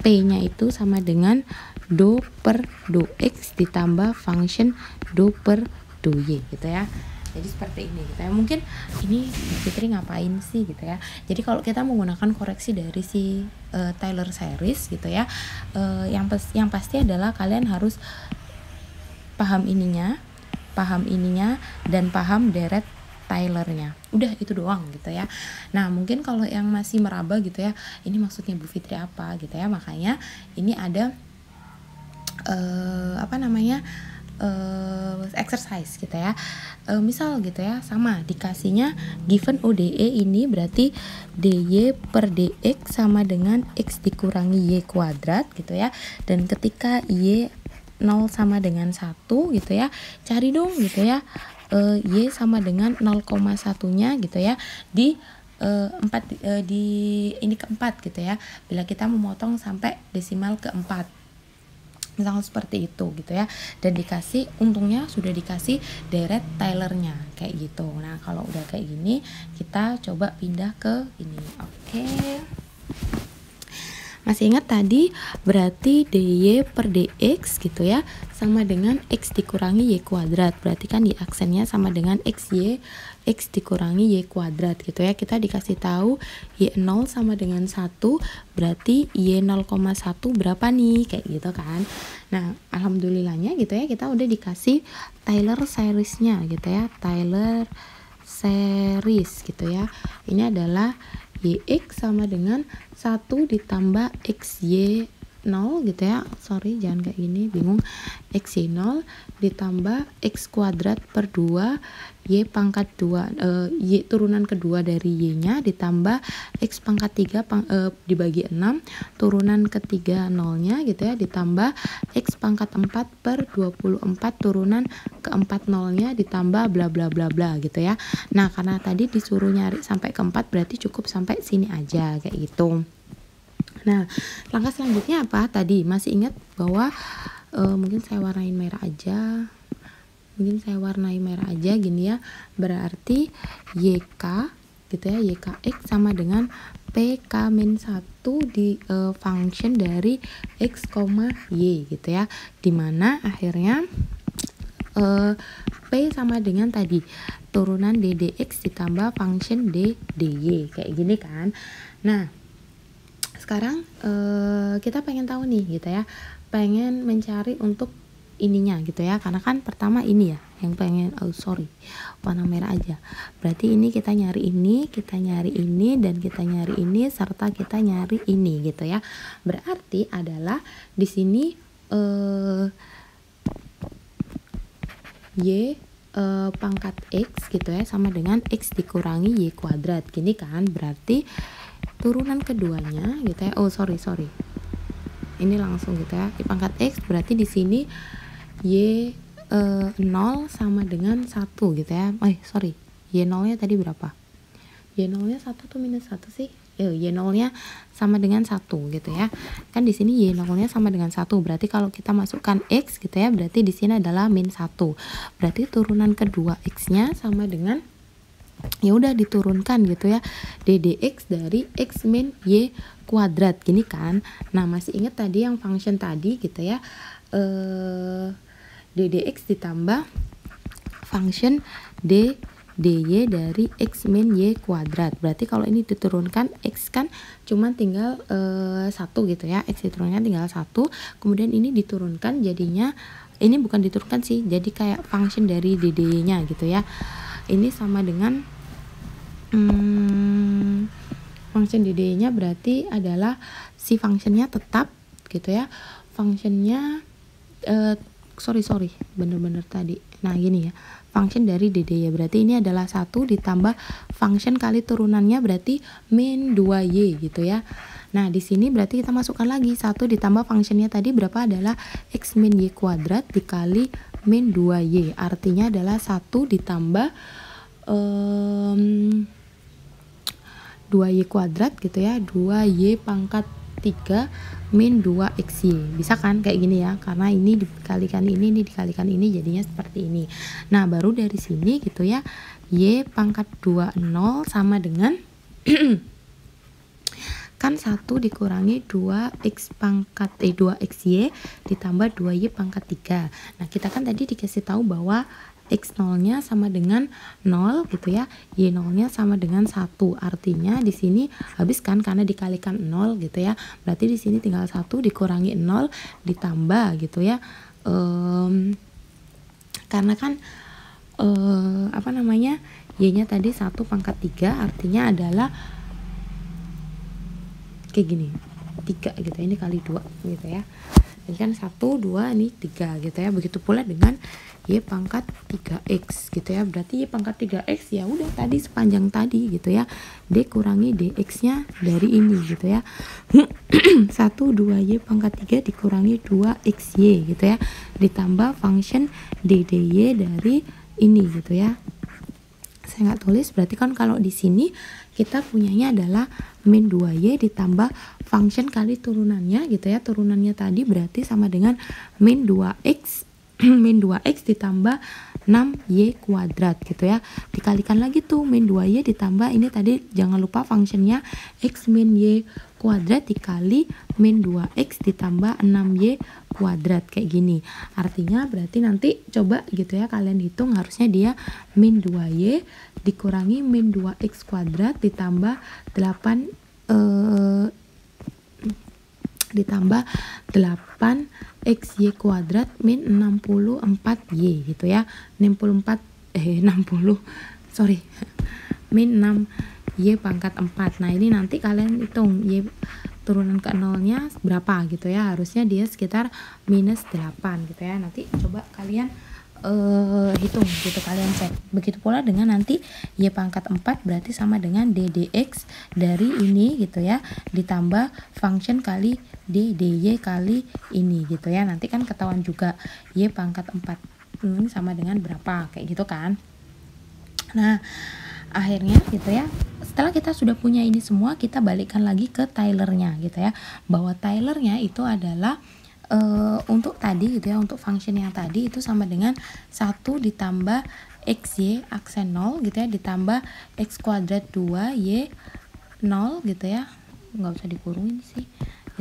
S1: P-nya itu sama dengan do per do X ditambah function do per do Y gitu ya. Jadi seperti ini gitu ya. Mungkin ini Fitri ngapain sih gitu ya. Jadi kalau kita menggunakan koreksi dari si Taylor series gitu ya, yang pasti adalah kalian harus paham ininya dan paham deret Taylornya. Udah itu doang gitu ya. Nah, mungkin kalau yang masih meraba gitu ya, ini maksudnya Bu Fitri apa gitu ya. Makanya ini ada exercise gitu ya. Misal gitu ya, sama dikasihnya given ODE ini berarti DY per DX sama dengan X dikurangi Y kuadrat gitu ya. Dan ketika Y 0 sama dengan 1 gitu ya, cari dong gitu ya Y sama dengan 0,1-nya gitu ya di ini keempat gitu ya, bila kita memotong sampai desimal keempat, misalnya seperti itu gitu ya. Dan dikasih, untungnya sudah dikasih deret Taylornya kayak gitu. Nah, kalau udah kayak gini kita coba pindah ke ini. Oke. Masih ingat tadi berarti DY per DX gitu ya sama dengan X dikurangi Y kuadrat. Berarti kan di aksennya sama dengan XY, X dikurangi Y kuadrat gitu ya. Kita dikasih tahu Y0 sama dengan 1, berarti Y0,1 berapa nih, kayak gitu kan. Nah, alhamdulillahnya gitu ya, kita udah dikasih Taylor seriesnya gitu ya. Taylor series gitu ya. Ini adalah YX sama dengan 1 ditambah XY 0 gitu ya. Sorry, jangan kayak gini, bingung. XY 0 ditambah X kuadrat per 2 Y pangkat 2 Y turunan kedua dari Y-nya ditambah X pangkat 3 dibagi 6 turunan ketiga 0-nya gitu ya, ditambah X pangkat 4 per 24 turunan keempat 0-nya ditambah bla bla bla bla gitu ya. Nah, karena tadi disuruh nyari sampai keempat, berarti cukup sampai sini aja kayak gitu. Nah, langkah selanjutnya apa? Tadi masih ingat bahwa mungkin saya warnain merah aja. Gini ya. Berarti YK gitu ya, YKX sama dengan PK min 1 di function dari X, Y gitu ya. Dimana akhirnya P sama dengan tadi turunan DDX ditambah function DY kayak gini kan. Nah, sekarang kita pengen tahu nih gitu ya, pengen mencari untuk ininya gitu ya, karena kan pertama ini ya yang pengen, warna merah aja. Berarti ini kita nyari ini, dan kita nyari ini, serta kita nyari ini gitu ya. Berarti adalah di sini Y pangkat X gitu ya sama dengan X dikurangi Y kuadrat gini kan. Berarti turunan keduanya gitu ya, ini langsung gitu ya, di pangkat X berarti di sini Y 0 sama dengan 1 gitu ya. Y 0 nya tadi berapa? Y 0 nya 1 tuh minus 1 sih. Y 0 nya sama dengan 1 gitu ya. Kan di sini Y 0 nya sama dengan 1. Berarti kalau kita masukkan X gitu ya, berarti di sini adalah min 1. Berarti turunan kedua X nya sama dengan, ya udah diturunkan gitu ya, DDX dari X min Y kuadrat gini kan. Nah, masih ingat tadi yang function tadi gitu ya, ddx ditambah function dy dari x min y kuadrat. Berarti kalau ini diturunkan, x kan cuman tinggal 1 gitu ya, x diturunkan tinggal 1, kemudian ini diturunkan jadinya, ini bukan diturunkan sih, jadi kayak function dari dy nya gitu ya. Ini sama dengan function dy nya berarti adalah si functionnya tetap gitu ya, functionnya sorry bener-bener tadi. Nah gini ya, function dari dy ya, berarti ini adalah 1 ditambah function kali turunannya berarti min 2y gitu ya. Nah di sini berarti kita masukkan lagi 1 ditambah functionnya tadi berapa, adalah x min y kuadrat dikali min 2y, artinya adalah 1 ditambah 2y kuadrat gitu ya, 2y pangkat 3 min 2xy. Bisa kan kayak gini ya, karena ini dikalikan ini dikalikan ini, jadinya seperti ini. Nah baru dari sini gitu ya, y pangkat 20 sama dengan kan 1 dikurangi 2x pangkat 2xy ditambah 2y pangkat 3. Nah kita kan tadi dikasih tahu bahwa x0 nya sama dengan 0 gitu ya, y0 nya sama dengan 1, artinya di sini habis kan karena dikalikan 0 gitu ya, berarti di sini tinggal 1 dikurangi 0 ditambah gitu ya, karena kan apa namanya, y nya tadi 1 pangkat 3, artinya adalah kayak gini, 3 gitu, ini kali 2 gitu ya, ini kan 1, 2, ini 3 gitu ya. Begitu pula dengan y pangkat 3x gitu ya, berarti y pangkat 3x ya udah tadi sepanjang tadi gitu ya, d kurangi dx nya dari ini gitu ya. 1, 2y pangkat 3 dikurangi 2xy gitu ya, ditambah function dy dari ini gitu ya. Saya nggak tulis, berarti kan kalau di sini kita punyanya adalah min 2y ditambah function kali turunannya gitu ya, turunannya tadi berarti sama dengan min 2x min 2x ditambah 6y kuadrat gitu ya, dikalikan lagi tuh min 2y ditambah ini tadi jangan lupa functionnya x min y kuadrat dikali min 2x ditambah 6y kuadrat kayak gini. Artinya berarti nanti coba gitu ya kalian hitung, harusnya dia min 2y dikurangi min 2x kuadrat ditambah 8 xy kuadrat min 64y gitu ya, 60 min 6y pangkat 4. Nah ini nanti kalian hitung y turunan ke 0 nya berapa gitu ya, harusnya dia sekitar minus 8 gitu ya. Nanti coba kalian hitung gitu, kalian cek. Begitu pula dengan nanti y pangkat 4 berarti sama dengan ddx dari ini gitu ya, ditambah function kali dy kali ini gitu ya. Nanti kan ketahuan juga y pangkat 4 ini sama dengan berapa kayak gitu kan. Nah akhirnya gitu ya, setelah kita sudah punya ini semua, kita balikkan lagi ke Taylornya gitu ya, bahwa Taylornya itu adalah untuk tadi gitu ya, untuk function yang tadi itu sama dengan 1 ditambah xy aksen 0 gitu ya, ditambah x kuadrat 2y 0 gitu ya, nggak usah dikurungin sih,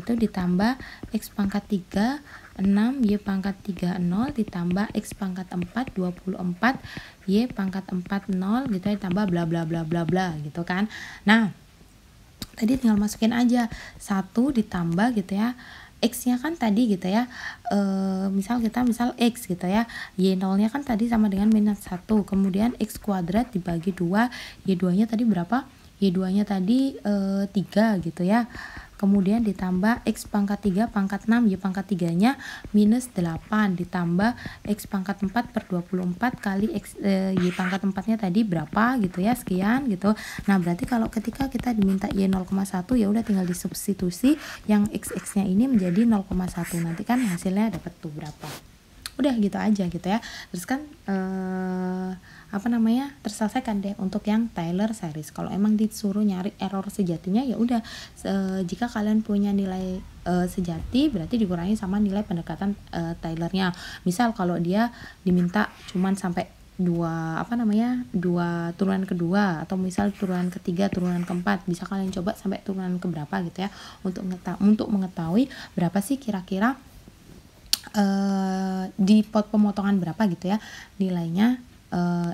S1: itu ditambah x pangkat 3 6 y pangkat 3 0 ditambah x pangkat 4 24 y pangkat 4 0 gitu ya, ditambah bla bla bla bla bla gitu kan. Nah tadi tinggal masukin aja 1 ditambah gitu ya, x nya kan tadi gitu ya, misal x gitu ya, y0 nya kan tadi sama dengan minus 1, kemudian x kuadrat dibagi 2, y2 nya tadi berapa, y2 nya tadi 3 gitu ya, kemudian ditambah x pangkat 3 pangkat 6 y pangkat 3 nya minus 8 ditambah x pangkat 4 per 24 kali x y pangkat 4 nya tadi berapa gitu ya, sekian gitu. Nah berarti kalau ketika kita diminta y 0,1 ya udah tinggal disubstitusi yang x nya ini menjadi 0,1, nanti kan hasilnya dapat tuh berapa, udah gitu aja gitu ya. Terus kan terselesaikan deh untuk yang Taylor series. Kalau emang disuruh nyari error sejatinya ya udah, jika kalian punya nilai sejati berarti dikurangi sama nilai pendekatan Taylornya. Misal kalau dia diminta cuman sampai dua turunan kedua, atau misal turunan ketiga, turunan keempat, bisa kalian coba sampai turunan keberapa gitu ya, untuk mengetahui berapa sih kira-kira di pot pemotongan berapa gitu ya nilainya,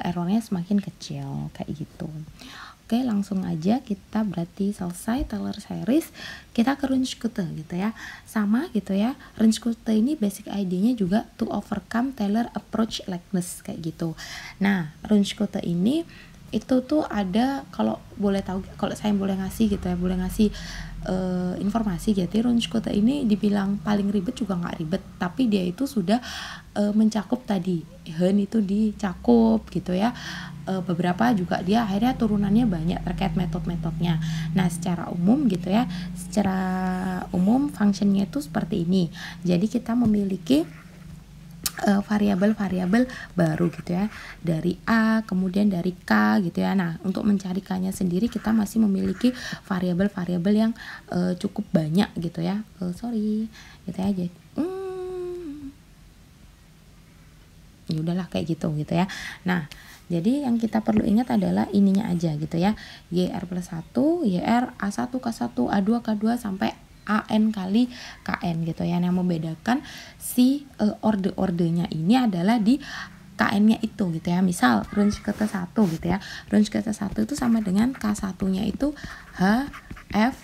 S1: errornya semakin kecil kayak gitu. Oke, langsung aja kita berarti selesai Taylor series, kita ke Runge-Kute gitu ya. Sama gitu ya, Runge-Kute ini basic idenya juga to overcome Taylor approach likeness kayak gitu. Nah, Runge-Kute ini itu tuh ada, kalau boleh tahu, kalau saya boleh ngasih gitu ya, boleh ngasih informasi gitu. Runge-Kute ini dibilang paling ribet juga nggak ribet, tapi dia itu sudah mencakup tadi Hen itu dicakup gitu ya, beberapa juga dia akhirnya turunannya banyak terkait metode-metodenya. Nah, secara umum gitu ya, secara umum functionnya itu seperti ini. Jadi kita memiliki variabel-variabel baru gitu ya, dari A kemudian dari K gitu ya. Nah, untuk mencari K-nya sendiri kita masih memiliki variabel-variabel yang cukup banyak gitu ya. Sorry gitu aja. Ya udahlah kayak gitu ya. Nah, jadi yang kita perlu ingat adalah ininya aja gitu ya, YR plus 1, YR A1, K1, A2, K2 sampai AN kali KN gitu ya. Yang membedakan si orde-ordenya ini adalah di KN-nya itu gitu ya. Misal Runge-Kute 1 gitu ya, Runge-Kute 1 itu sama dengan K1-nya itu H, F,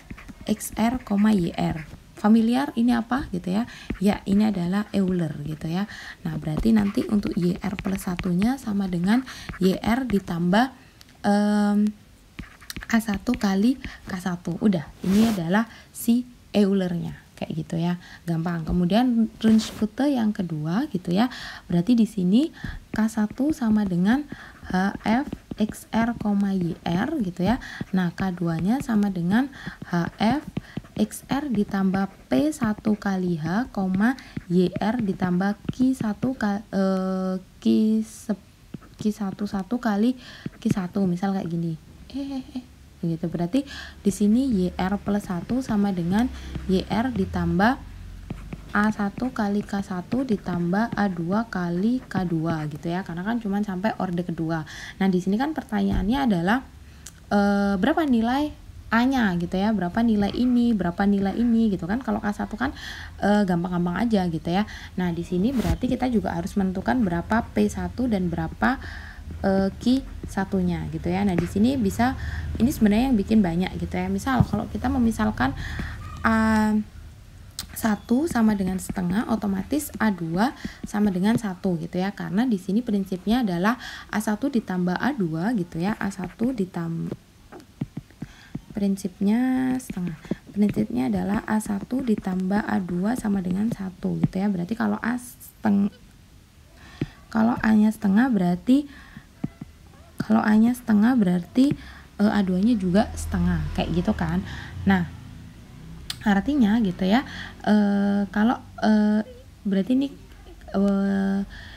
S1: XR, YR. Familiar ini apa gitu ya? Ya, ini adalah Euler gitu ya. Nah, berarti nanti untuk YR plus 1-nya sama dengan YR ditambah A1 kali K1. Udah, ini adalah si Eulernya kayak gitu ya, gampang. Kemudian Runge-Kute yang kedua gitu ya, berarti di sini K1 sama dengan HF XR, YR gitu ya. Nah, K2-nya sama dengan HF XR ditambah P1 kali H, YR ditambah Q1 kali Q1, misal kayak gini. Gitu. Berarti di sini YR plus 1 sama dengan YR ditambah A1 kali K1 ditambah A2 kali K2 gitu ya. Karena kan cuma sampai orde kedua. Nah, di sini kan pertanyaannya adalah berapa nilai A-nya gitu ya, berapa nilai ini gitu kan. Kalau K1 kan gampang-gampang aja gitu ya. Nah, di sini berarti kita juga harus menentukan berapa P1 dan berapa Q1-nya gitu ya. Nah, di sini bisa, ini sebenarnya yang bikin banyak gitu ya. Misal kalau kita memisalkan A1 sama dengan setengah, otomatis A2 sama dengan 1 gitu ya. Karena di sini prinsipnya adalah A1 ditambah A2 gitu ya. A1 ditambah, prinsipnya setengah. Prinsipnya adalah A1 ditambah A2 sama dengan 1 gitu ya. Berarti kalau A-nya setengah berarti A2-nya juga setengah kayak gitu kan. Nah, artinya gitu ya, berarti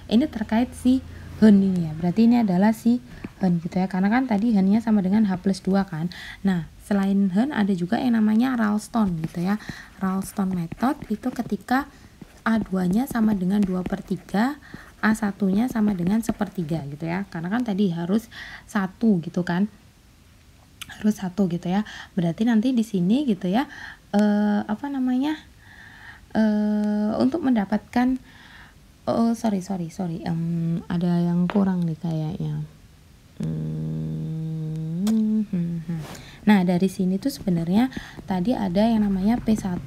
S1: ini terkait si Hen ini ya. Berarti ini adalah si Hen gitu ya. Karena kan tadi Hen-nya sama dengan H plus 2 kan. Nah, selain Hen ada juga yang namanya Ralston gitu ya. Ralston method itu ketika A2-nya sama dengan 2/3, A1-nya sama dengan 1/3 gitu ya. Karena kan tadi harus 1 gitu kan. Harus 1 gitu ya. Berarti nanti di sini gitu ya, untuk mendapatkan sorry, ada yang kurang nih kayaknya. Nah, dari sini tuh sebenarnya tadi ada yang namanya P1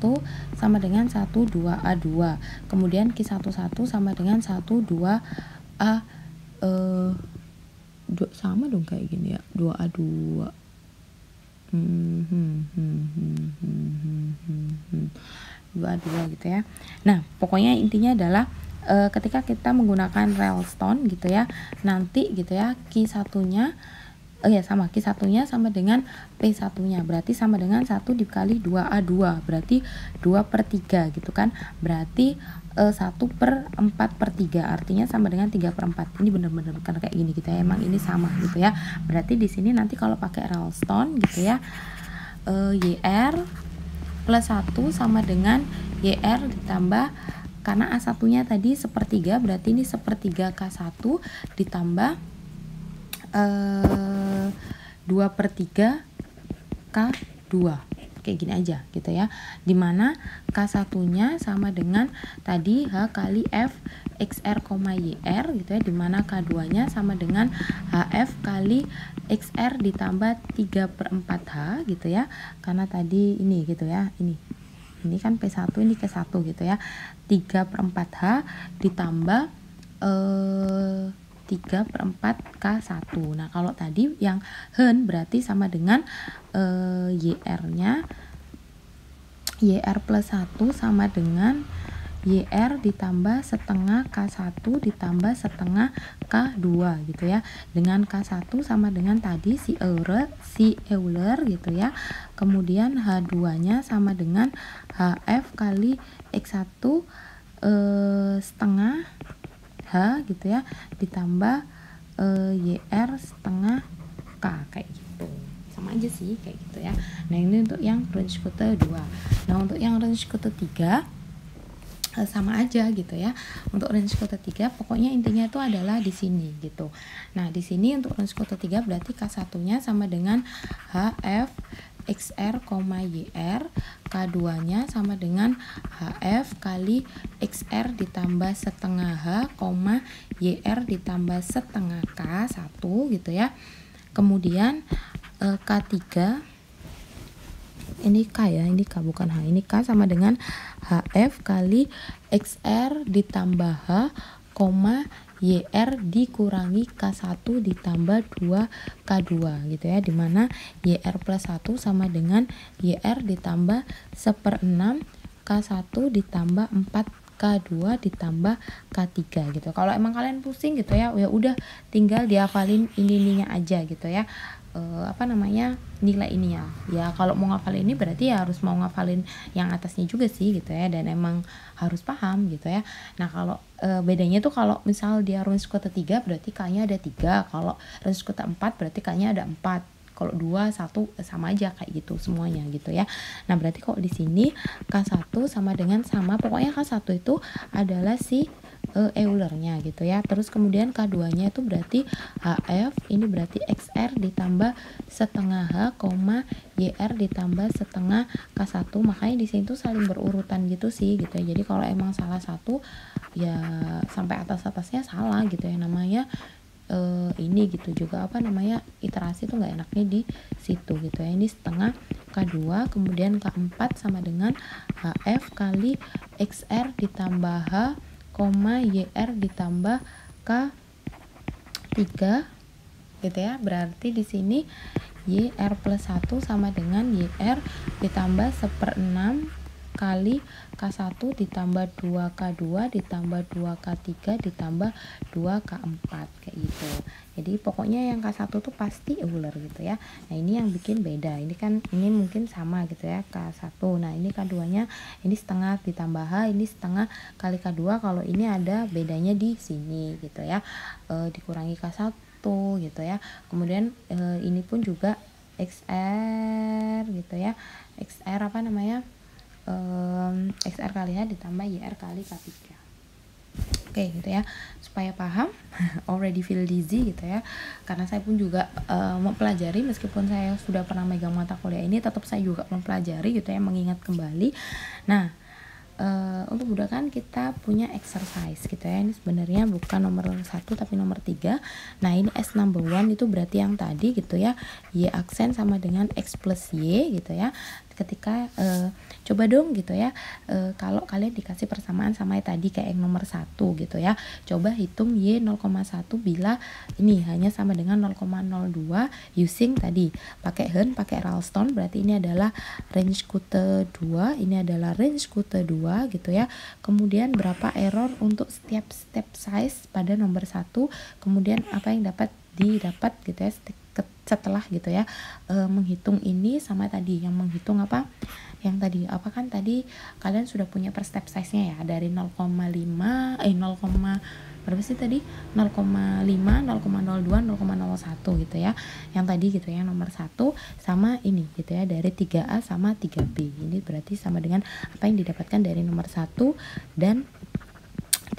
S1: sama dengan 12A2. Kemudian Q11 sama dengan 12A, sama dong kayak gini ya, 2A2. Gitu ya. Nah, pokoknya intinya adalah ketika kita menggunakan Ralston gitu ya, nanti gitu ya, Q1-nya Q1-nya sama dengan P1-nya, berarti sama dengan 1 dikali 2A2, berarti 2/3 gitu kan. Berarti 1/4/3, artinya sama dengan 3/4. Ini benar-benar bukan kayak gini gitu ya, emang ini sama gitu ya. Berarti di sini nanti kalau pakai Ralston gitu ya, YR plus 1 sama dengan YR ditambah karena A1-nya tadi sepertiga, berarti ini sepertiga K1 ditambah 2/3 K2, kayak gini aja gitu ya, dimana K1-nya sama dengan tadi H kali F XR, YR gitu ya, dimana K2-nya sama dengan HF kali XR ditambah 3/4H gitu ya, karena tadi ini gitu ya, ini kan P1, ini K1 gitu ya, 3/4H ditambah 3/4 K1. Nah kalau tadi yang Hen berarti sama dengan YR-nya, YR plus 1 sama dengan YR ditambah setengah K1 ditambah setengah K2 gitu ya, dengan K1 sama dengan tadi si Euler gitu ya, kemudian H2-nya sama dengan HF kali X1 setengah H gitu ya, ditambah YR setengah K, kayak gitu, sama aja sih kayak gitu ya. Nah ini untuk yang range kute 2. Nah untuk yang range kute 3 sama aja gitu ya. Untuk range kute 3 pokoknya intinya itu adalah di sini gitu. Nah di sini untuk range kute 3 berarti K1-nya sama dengan HF XR, YR, K2-nya sama dengan HF kali XR ditambah setengah H, YR ditambah setengah K1 gitu ya. Kemudian K3, ini K ya, ini K bukan H, ini K sama dengan HF kali XR ditambah H, YR dikurangi K1 ditambah 2K2 gitu ya, dimana YR plus 1 sama dengan YR ditambah 1/6 K1 ditambah 4K2 ditambah K3 gitu. Kalau emang kalian pusing gitu ya, ya udah tinggal dihafalin ininya aja gitu ya, nilai ini ya. Kalau mau ngafalin ini berarti ya harus mau ngafalin yang atasnya juga sih gitu ya, dan emang harus paham gitu ya. Nah kalau bedanya tuh kalau misal dia range kute 3 berarti K-nya ada 3, kalau range kute 4 berarti K-nya ada 4, kalau 2, 1 sama aja kayak gitu semuanya gitu ya. Nah berarti kalau di sini K1 sama dengan pokoknya K1 itu adalah si Eulernya gitu ya. Terus kemudian K2-nya itu berarti HF, ini berarti XR ditambah setengah H, YR ditambah setengah K1. Makanya di sini tuh saling berurutan gitu sih gitu ya. Jadi kalau emang salah satu ya sampai atas-atasnya salah gitu ya, namanya ini gitu juga iterasi tuh nggak enaknya di situ gitu ya. Ini setengah K2, kemudian K4 sama dengan HF kali XR ditambah H, YR ditambah K3 gitu ya. Berarti di sini YR plus 1 sama dengan YR ditambah 1/6 kali K1 ditambah 2K2 ditambah 2K3 ditambah 2K4 kayak gitu. Jadi pokoknya yang K1 tuh pasti Euler gitu ya. Nah ini yang bikin beda, ini kan ini mungkin sama gitu ya K1, nah ini K2-nya ini setengah ditambah H, ini setengah kali K2, kalau ini ada bedanya di sini gitu ya, dikurangi K1 gitu ya. Kemudian ini pun juga XR gitu ya, XR XR kali H ditambah YR kali K3. Oke gitu ya, supaya paham. Already feel dizzy gitu ya, karena saya pun juga mempelajari, meskipun saya sudah pernah megang mata kuliah ini, tetap saya juga mempelajari gitu ya, mengingat kembali. Nah untuk mudahkan kita punya exercise gitu ya, ini sebenarnya bukan nomor 1 tapi nomor 3. Nah ini S number 1 itu berarti yang tadi gitu ya, Y aksen sama dengan X plus Y gitu ya. Ketika coba dong gitu ya, kalau kalian dikasih persamaan sama tadi kayak yang nomor 1 gitu ya, coba hitung Y 0,1 bila ini hanya sama dengan 0,02 using tadi pakai Hen, pakai Ralston, berarti ini adalah range kute 2, ini adalah range kute 2 gitu ya. Kemudian berapa error untuk setiap step size pada nomor 1, kemudian apa yang didapat gitu ya setelah gitu ya menghitung ini sama tadi yang menghitung yang tadi kan tadi kalian sudah punya per step size nya ya, dari 0,5 berapa sih tadi, 0,5, 0,02, 0,01 gitu ya, yang tadi gitu ya nomor 1 sama ini gitu ya, dari 3A sama 3B, ini berarti sama dengan apa yang didapatkan dari nomor 1 dan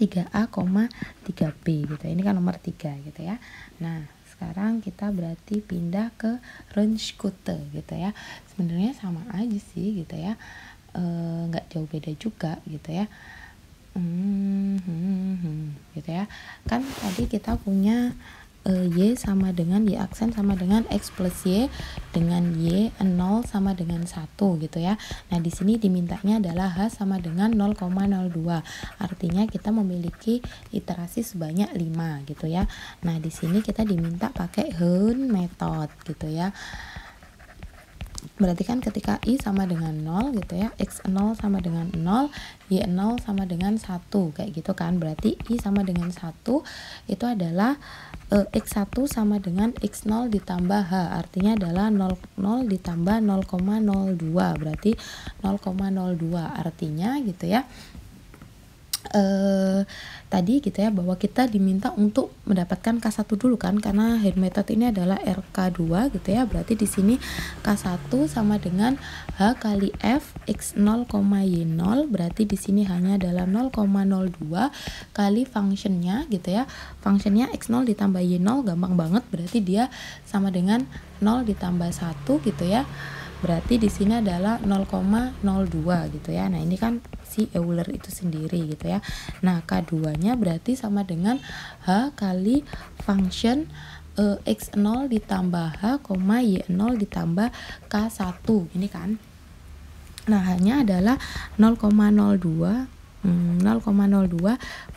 S1: 3A, 3B gitu. Ini kan nomor 3 gitu ya. Nah, sekarang kita berarti pindah ke Röntgenskute gitu ya. Sebenarnya sama aja sih gitu ya. Nggak jauh beda juga gitu ya. Gitu ya. Kan tadi kita punya Y sama dengan Y aksen sama dengan X plus Y dengan Y 0 sama dengan 1 gitu ya. Nah, di sini dimintanya adalah H sama dengan 0,02. Artinya kita memiliki iterasi sebanyak 5 gitu ya. Nah, di sini kita diminta pakai Hund method gitu ya. Berarti kan ketika I sama dengan 0 gitu ya, X0 sama dengan 0, Y0 sama dengan 1 kayak gitu kan. Berarti I sama dengan 1 itu adalah X1 sama dengan X0 ditambah H, artinya adalah 0 ditambah 0,02, berarti 0,02, artinya gitu ya. Tadi gitu ya, bahwa kita diminta untuk mendapatkan K1 dulu kan, karena Hund method ini adalah RK2 gitu ya. Berarti di sini K1 sama dengan H kali F X0, Y0, berarti di sini hanya adalah 0,02 kali functionnya gitu ya. Functionnya X0 ditambah Y0 gampang banget, berarti dia sama dengan 0 ditambah 1 gitu ya. Berarti di sini adalah 0,02 gitu ya. Nah, ini kan si Euler itu sendiri gitu ya. Nah, K2-nya berarti sama dengan H kali function X0 ditambah H, Y0 ditambah K1. Ini kan. Nah, hanya adalah 0,02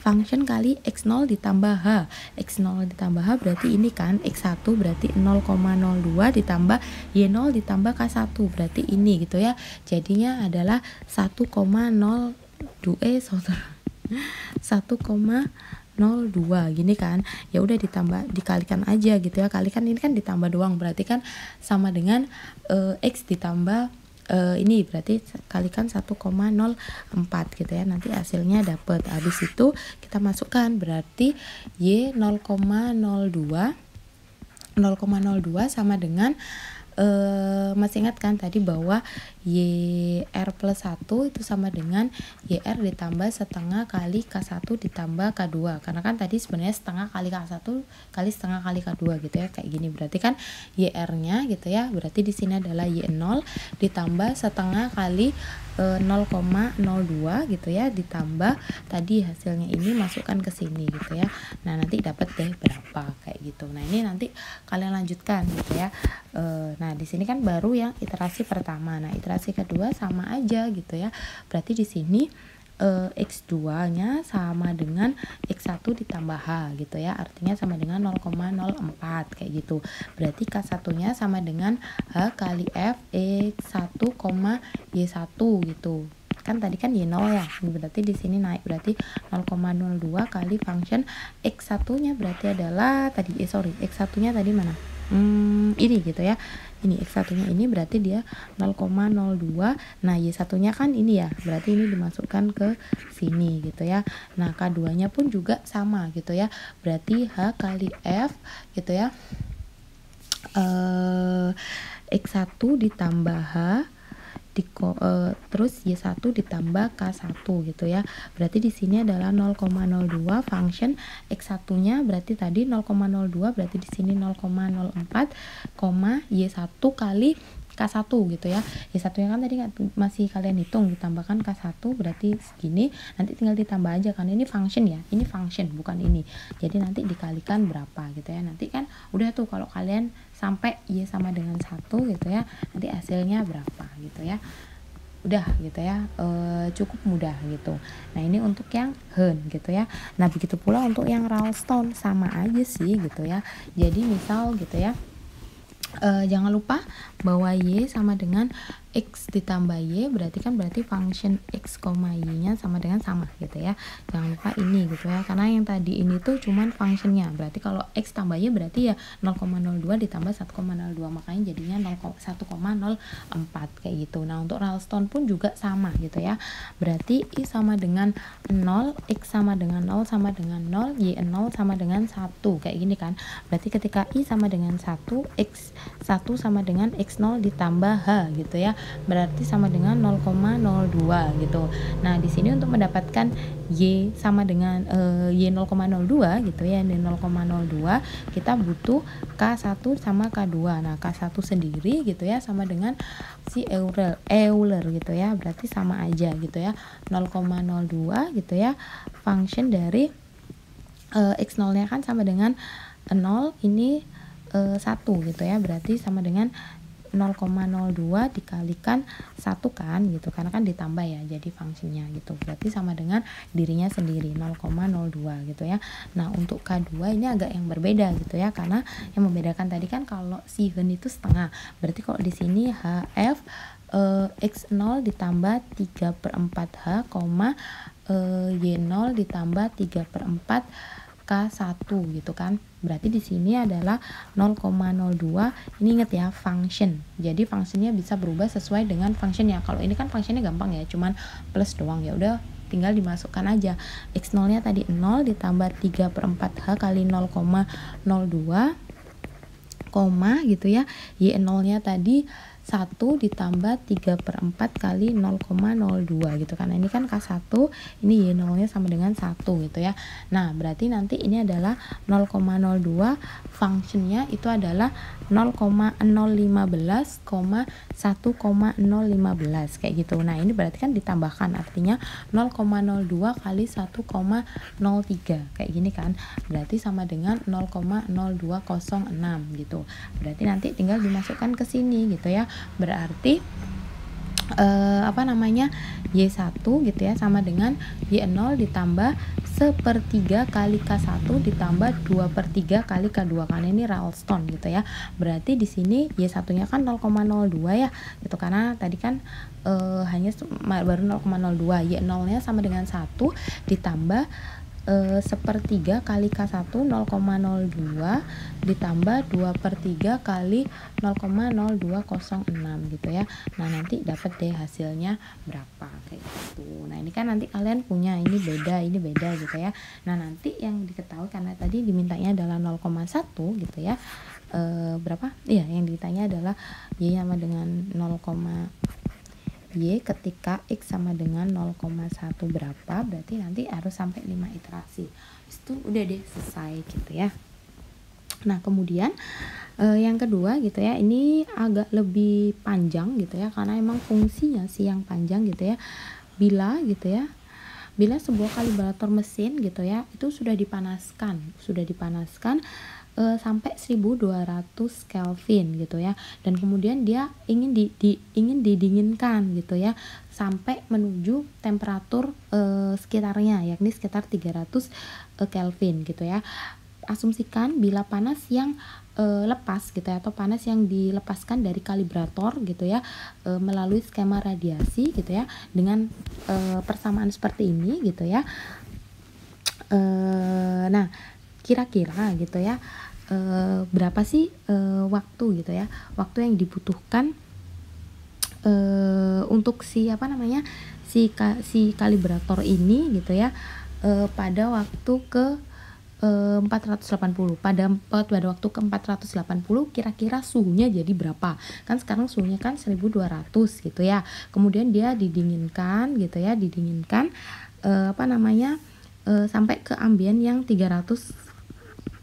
S1: function kali X0 ditambah H. X0 ditambah H berarti ini kan X1 berarti 0,02 ditambah Y0 ditambah K1 berarti ini gitu ya. Jadinya adalah 1,02 gini kan. Ya udah dikalikan aja gitu ya. Kalikan ini kan ditambah doang, berarti kan sama dengan X ditambah ini berarti kalikan 1,04 gitu ya. Nanti hasilnya dapat. Habis itu kita masukkan, berarti Y 0,02 sama dengan masih ingat kan tadi bahwa YR plus 1 itu sama dengan YR ditambah setengah kali K1 ditambah K2, karena kan tadi sebenarnya setengah kali K1 kali setengah kali K2 gitu ya, kayak gini. Berarti kan YR-nya gitu ya, berarti di sini adalah Y0 ditambah setengah kali 0,02 gitu ya, ditambah tadi hasilnya ini masukkan ke sini gitu ya. Nah, nanti dapat deh berapa kayak gitu. Nah, ini nanti kalian lanjutkan gitu ya. Nah, di sini kan baru yang iterasi pertama. Nah, iterasi kedua sama aja gitu ya. Berarti di sini X2-nya sama dengan X1 ditambah H gitu ya. Artinya sama dengan 0,04 kayak gitu. Berarti K1-nya sama dengan H kali F X1, Y1 gitu. Kan tadi kan Y0 ya. Berarti di sini naik, berarti 0,02 kali function X1-nya berarti adalah tadi X1-nya tadi mana? Ini gitu ya. Ini X1-nya ini berarti dia 0,02. Nah, Y1-nya kan ini ya, berarti ini dimasukkan ke sini gitu ya. Nah, K2-nya pun juga sama gitu ya. Berarti H kali F gitu ya. X1 ditambah H terus Y1 ditambah K1 gitu ya. Berarti di sini adalah 0,02 function X1-nya berarti tadi 0,02, berarti di sini 0,04, Y1 kali K1 gitu ya. Y1-nya kan tadi masih kalian hitung, ditambahkan K1 berarti segini, nanti tinggal ditambah aja kan ini function ya. Ini function bukan ini. Jadi nanti dikalikan berapa gitu ya. Nanti kan udah tuh kalau kalian sampai Y sama dengan 1 gitu ya, nanti hasilnya berapa gitu ya. Udah gitu ya, cukup mudah gitu. Nah, ini untuk yang Hund gitu ya. Nah, begitu pula untuk yang Ralston sama aja sih gitu ya. Jadi misal gitu ya, jangan lupa bahwa Y sama dengan X ditambah Y, berarti function X, Y-nya sama dengan sama gitu ya. Jangan lupa ini gitu ya, karena yang tadi ini tuh cuman functionnya. Berarti kalau X tambah Y berarti ya 0,02 ditambah 1,02, makanya jadinya 1,04 kayak gitu. Nah, untuk Ralston pun juga sama gitu ya. Berarti I sama dengan 0, X sama dengan 0 sama dengan 0, Y 0 sama dengan 1 kayak gini kan. Berarti ketika I sama dengan 1, X1 sama dengan X0 ditambah H gitu ya. berarti sama dengan 0,02 gitu. Nah, di sini untuk mendapatkan Y sama dengan Y 0,02 gitu ya, Y 0,02 kita butuh K1 sama K2. Nah, K1 sendiri gitu ya sama dengan si Euler gitu ya, berarti sama aja gitu ya, 0,02 gitu ya. Function dari X0 nya kan sama dengan 0, ini 1 gitu ya, berarti sama dengan 0,02 dikalikan 1 kan gitu, karena kan ditambah ya jadi fungsinya gitu, berarti sama dengan dirinya sendiri 0,02 gitu ya. Nah, untuk K2 ini agak yang berbeda gitu ya, karena yang membedakan tadi kan kalau si Hen itu setengah, berarti kalau di sini HF X0 ditambah 3/4H, Y0 ditambah 3/4 K1 gitu kan. Berarti di sini adalah 0,02. Ini ingat ya, function. Jadi fungsinya bisa berubah sesuai dengan functionnya. Kalau ini kan functionnya gampang ya, cuman plus doang, ya udah tinggal dimasukkan aja. X0 nya tadi 0 ditambah 3/4H kali 0,02 koma gitu ya. Y0 nya tadi 1 ditambah 3/4 kali 0,02 gitu kan. Ini kan K1, ini Y0 nya sama dengan 1 gitu ya. Nah, berarti nanti ini adalah 0,02, functionnya itu adalah 0,015, 1,015 kayak gitu. Nah, ini berarti kan ditambahkan, artinya 0,02 kali 1,03 kayak gini kan. Berarti sama dengan 0,0206 gitu. Berarti nanti tinggal dimasukkan ke sini gitu ya. Berarti Y1 gitu ya sama dengan Y0 ditambah 1/3 kali K1 ditambah 2/3 kali K2, karena ini Ralston gitu ya. Berarti di sini Y1 nya kan 0,02 ya gitu, karena tadi kan hanya baru 0,02. Y0 nya sama dengan 1 ditambah 1/3 kali K1 0,02 ditambah 2/3 kali 0,0206 gitu ya. Nah, nanti dapat deh hasilnya berapa kayak gitu. Nah, ini kan nanti kalian punya ini beda gitu ya. Nah, nanti yang diketahui karena tadi dimintanya adalah 0,1 gitu ya. Berapa? Iya, yang ditanya adalah Y sama dengan 0, Y ketika X sama dengan 0,1 berapa, berarti nanti harus sampai 5 iterasi. Itu udah deh selesai gitu ya. Nah, kemudian yang kedua gitu ya, ini agak lebih panjang gitu ya, karena emang fungsinya sih yang panjang gitu ya. Bila sebuah kalibrator mesin gitu ya, itu sudah dipanaskan sampai 1200 Kelvin gitu ya, dan kemudian dia ingin didinginkan gitu ya sampai menuju temperatur sekitarnya, yakni sekitar 300 Kelvin gitu ya. Asumsikan bila panas yang lepas gitu ya, atau panas yang dilepaskan dari kalibrator gitu ya melalui skema radiasi gitu ya, dengan persamaan seperti ini gitu ya. Nah, kira-kira gitu ya berapa sih waktu gitu ya, waktu yang dibutuhkan untuk si kalibrator ini gitu ya pada waktu ke 480. Pada waktu ke 480 kira-kira suhunya jadi berapa? Kan sekarang suhunya kan 1200 gitu ya. Kemudian dia didinginkan gitu ya, sampai ke ambien yang 300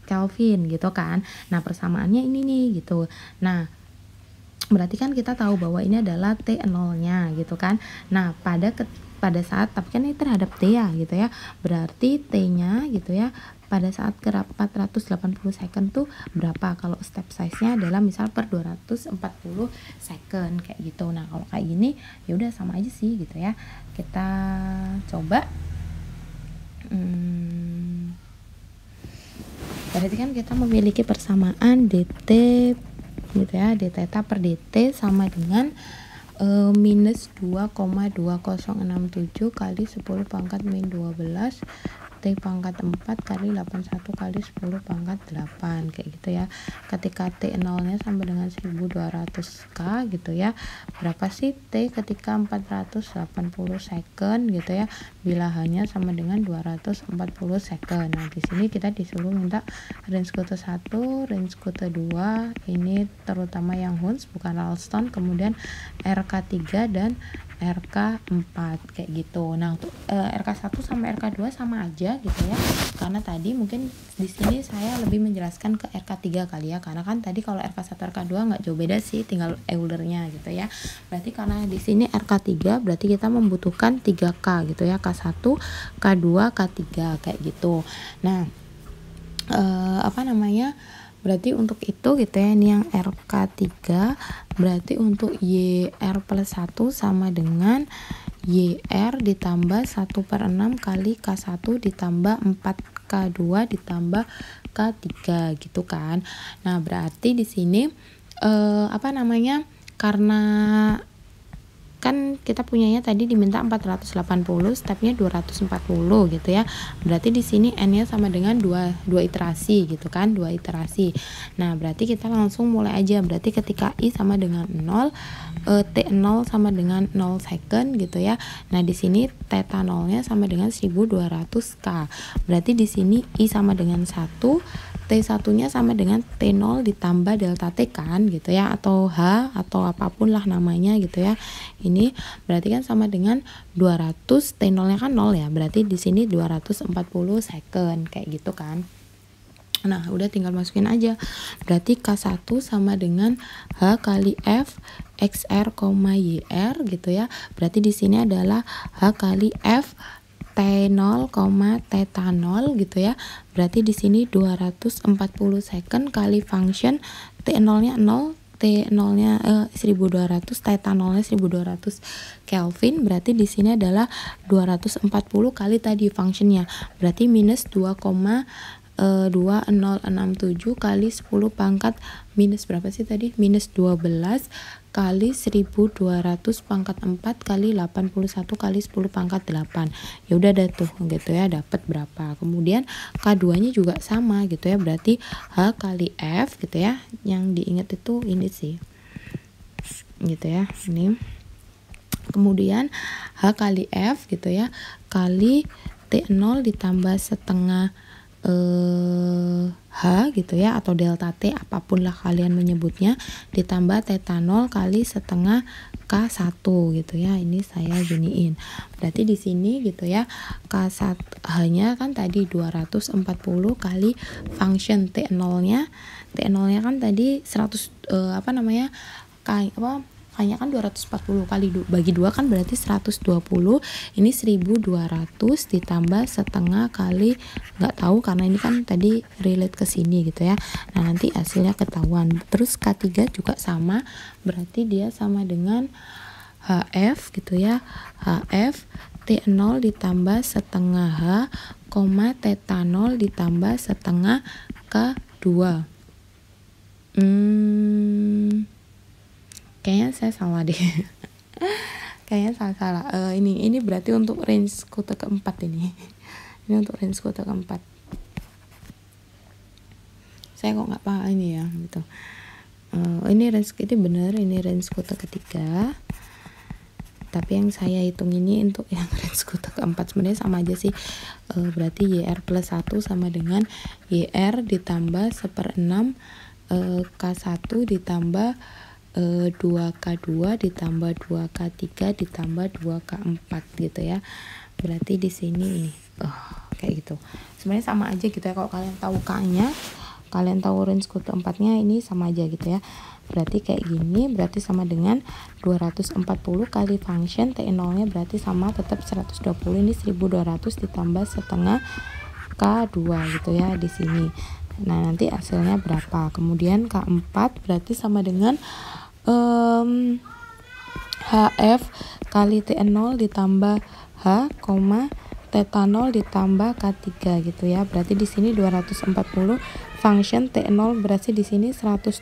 S1: Kelvin gitu kan. Nah, persamaannya ini nih gitu. Nah, berarti kan kita tahu bahwa ini adalah T0 nya gitu kan. Nah, pada saat, tapi kan ini terhadap T ya gitu ya, berarti T nya gitu ya pada saat ke 480 second tuh berapa. Kalau step size nya adalah misal per 240 second kayak gitu. Nah, kalau kayak gini ya udah sama aja sih gitu ya. Kita coba berarti kan kita memiliki persamaan dt gitu ya, d theta per dt sama dengan minus 2,2067 kali 10⁻⁻12 T pangkat 4 kali 81 kali 10 pangkat 8 kayak gitu ya. Ketika T0 nya sama dengan 1200K gitu ya, berapa sih T ketika 480 second gitu ya, bila hanya sama dengan 240 second. Nah di sini kita disuruh minta range Qt 1, range Qt 2, ini terutama yang Hunts bukan Ralston, kemudian RK3 dan RK4 kayak gitu. Nah untuk RK1 sama RK2 sama aja gitu ya, karena tadi mungkin di sini saya lebih menjelaskan ke RK3 kali ya, karena kan tadi kalau RK1 RK2 nggak jauh beda sih, tinggal Eulernya gitu ya. Berarti karena di sini RK3 berarti kita membutuhkan 3K gitu ya, K1, K2, K3 kayak gitu. Nah berarti untuk itu gitu ya, ini yang RK3 berarti untuk YR plus 1 sama dengan YR ditambah 1/6 kali K1 ditambah 4K2 ditambah K3 gitu kan. Nah berarti di sini karena kan kita punyanya tadi diminta 480, stepnya 240 gitu ya. Berarti di sini n-nya sama dengan 2 iterasi gitu kan, 2 iterasi. Nah, berarti kita langsung mulai aja. Berarti ketika i sama dengan 0, T0 sama dengan 0 second gitu ya. Nah, di sini theta 0-nya sama dengan 1200K. Berarti di sini i sama dengan 1, T1-nya sama dengan T0 ditambah delta T kan gitu ya, atau H atau apapun lah namanya gitu ya. Ini berarti kan sama dengan 200, T0-nya kan 0 ya. Berarti di sini 240 second kayak gitu kan. Nah, udah tinggal masukin aja. Berarti K1 sama dengan H kali F XR, YR gitu ya. Berarti di sini adalah H kali F T0, theta 0 gitu ya. Berarti di sini 240 second kali function T0-nya 0, T0-nya 1200, theta 0-nya 1200 Kelvin. Berarti di sini adalah 240 kali tadi functionnya. Berarti minus 2,2067 kali 10 pangkat minus berapa sih tadi? Minus 12 kali 1200 pangkat 4 kali 81 kali 10 pangkat 8. Ya udah ada tuh gitu ya, dapat berapa. Kemudian K2-nya juga sama gitu ya. Berarti H kali F gitu ya. Yang diingat itu ini sih. Gitu ya. Ini. Kemudian H kali F gitu ya, kali T0 ditambah setengah H gitu ya, atau delta T apapun lah kalian menyebutnya, ditambah theta 0 kali setengah K1 gitu ya. Ini saya giniin. Berarti di sini gitu ya, K1 hanya kan tadi 240 kali function T0-nya. T0-nya kan tadi 100 hanya kan 240 kali bagi 2 kan berarti 120. Ini 1200 ditambah setengah kali nggak tahu karena ini kan tadi relate ke sini gitu ya. Nah, nanti hasilnya ketahuan. Terus K3 juga sama, berarti dia sama dengan HF gitu ya. HF T0 ditambah setengah H, theta 0 ditambah setengah K2. Kayaknya saya salah deh. Kayaknya salah. Ini berarti untuk range Qt keempat ini. Ini untuk range Qt keempat. Saya kok nggak paham ini ya gitu. Ini range ini bener, ini range Qt ketiga. Tapi yang saya hitung ini untuk yang range Qt keempat sebenarnya sama aja sih. Berarti YR plus 1 sama dengan YR ditambah 1/6 K1 ditambah 2K2 ditambah 2K3 ditambah 2K4 gitu ya. Berarti di sini ini kayak gitu. Sebenarnya sama aja gitu ya, kalau kalian tahu K-nya, kalian tahu range Qt 4-nya, ini sama aja gitu ya. Berarti kayak gini, berarti sama dengan 240 kali function T0-nya berarti sama tetap 120. Ini 1200 ditambah setengah K2 gitu ya di sini. Nah, nanti hasilnya berapa? Kemudian K4 berarti sama dengan HF kali T0 ditambah H, theta 0 ditambah K3 gitu ya. Berarti di sini 240 function T0 berarti di sini 120.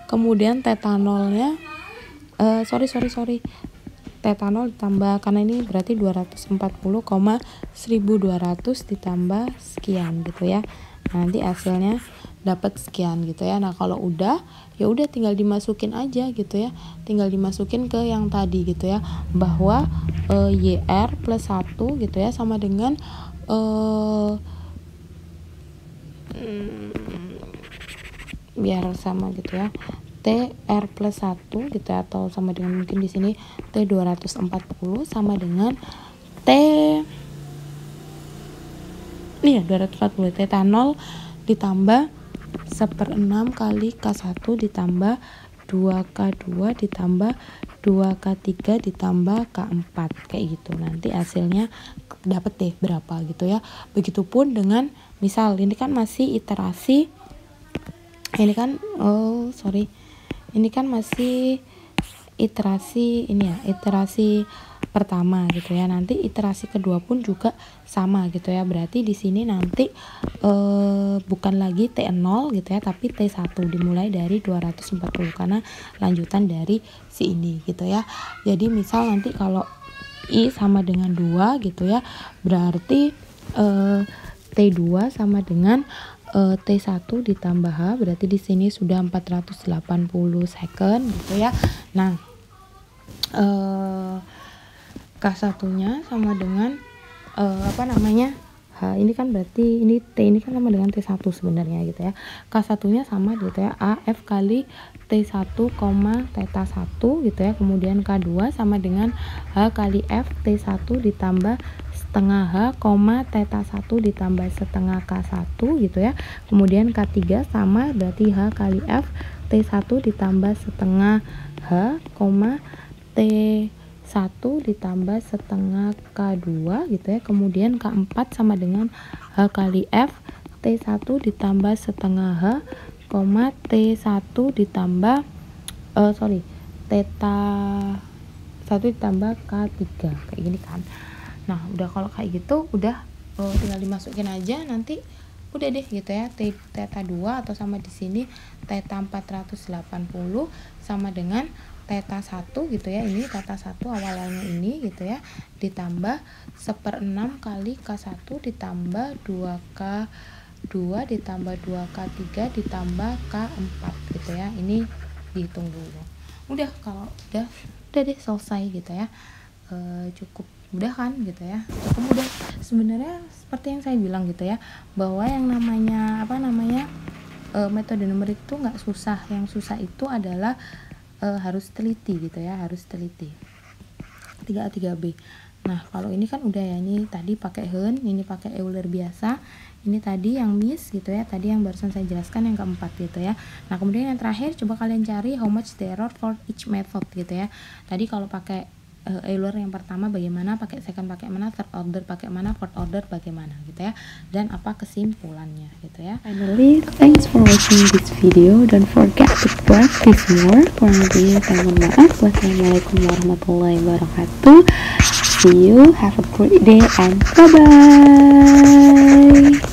S1: Kemudian theta 0-nya Theta 0 ditambah, karena ini berarti 240,1200 ditambah sekian gitu ya. Nah, nanti hasilnya dapat sekian gitu ya. Nah, kalau udah ya udah tinggal dimasukin aja gitu ya. Tinggal dimasukin ke yang tadi gitu ya. Bahwa YR plus 1 gitu ya sama dengan biar sama gitu ya. TR plus 1 gitu ya, atau sama dengan mungkin di sini T240 sama dengan T 240 Theta 0 ditambah 1/6 kali K1 ditambah 2K2 ditambah 2K3 ditambah K4 kayak gitu. Nanti hasilnya dapat deh berapa gitu ya. Begitupun dengan misal ini kan masih iterasi, ini kan ini kan masih iterasi ini ya, iterasi pertama gitu ya. Nanti iterasi kedua pun juga sama gitu ya. Berarti di sini nanti bukan lagi T0 gitu ya, tapi T1 dimulai dari 240 karena lanjutan dari si ini gitu ya. Jadi misal nanti kalau I sama dengan 2 gitu ya, berarti T2 sama dengan T1 ditambah H, berarti di sini sudah 480 second gitu ya. Nah, K1-nya sama dengan H, ini kan berarti ini T ini kan sama dengan T1 sebenarnya gitu ya. K1-nya sama gitu ya, AF kali T1, Theta 1 gitu ya. Kemudian K2 sama dengan H kali F T1 ditambah setengah H, Theta 1 ditambah setengah K1 gitu ya. Kemudian K3 sama berarti H kali F T1 ditambah setengah H, T1 ditambah setengah K2 gitu ya. Kemudian K4 sama dengan H kali F T1 ditambah setengah H, T1 ditambah Theta 1 ditambah K3 kayak gini kan. Nah, udah kalau kayak gitu udah tinggal dimasukin aja, nanti udah deh gitu ya. Theta 2 atau sama di sini Theta 480 sama dengan Theta 1 gitu ya. Ini Theta 1 awalannya ini gitu ya, ditambah 1/6 kali K1 ditambah 2K2 ditambah 2K3 ditambah K4 gitu ya. Ini dihitung dulu. Udah, kalau udah deh selesai gitu ya. Cukup mudah kan gitu ya, cukup mudah sebenarnya. Seperti yang saya bilang gitu ya, bahwa yang namanya metode numerik itu nggak susah. Yang susah itu adalah harus teliti gitu ya, harus teliti 3A 3B. Nah, kalau ini kan udah ya, ini tadi pakai Hen, ini pakai Euler biasa, ini tadi yang miss gitu ya, tadi yang barusan saya jelaskan yang keempat gitu ya. Nah, kemudian yang terakhir coba kalian cari how much the error for each method gitu ya. Tadi kalau pakai Euler yang pertama bagaimana, pakai second pakai mana, third order pakai mana, fourth order bagaimana gitu ya, dan apa kesimpulannya gitu ya.
S2: Finally, thanks for watching this video. Don't forget to practice more. Kurang lebihnya saya mohon maaf. Wassalamualaikum warahmatullahi wabarakatuh. See you, have a great day, and bye bye.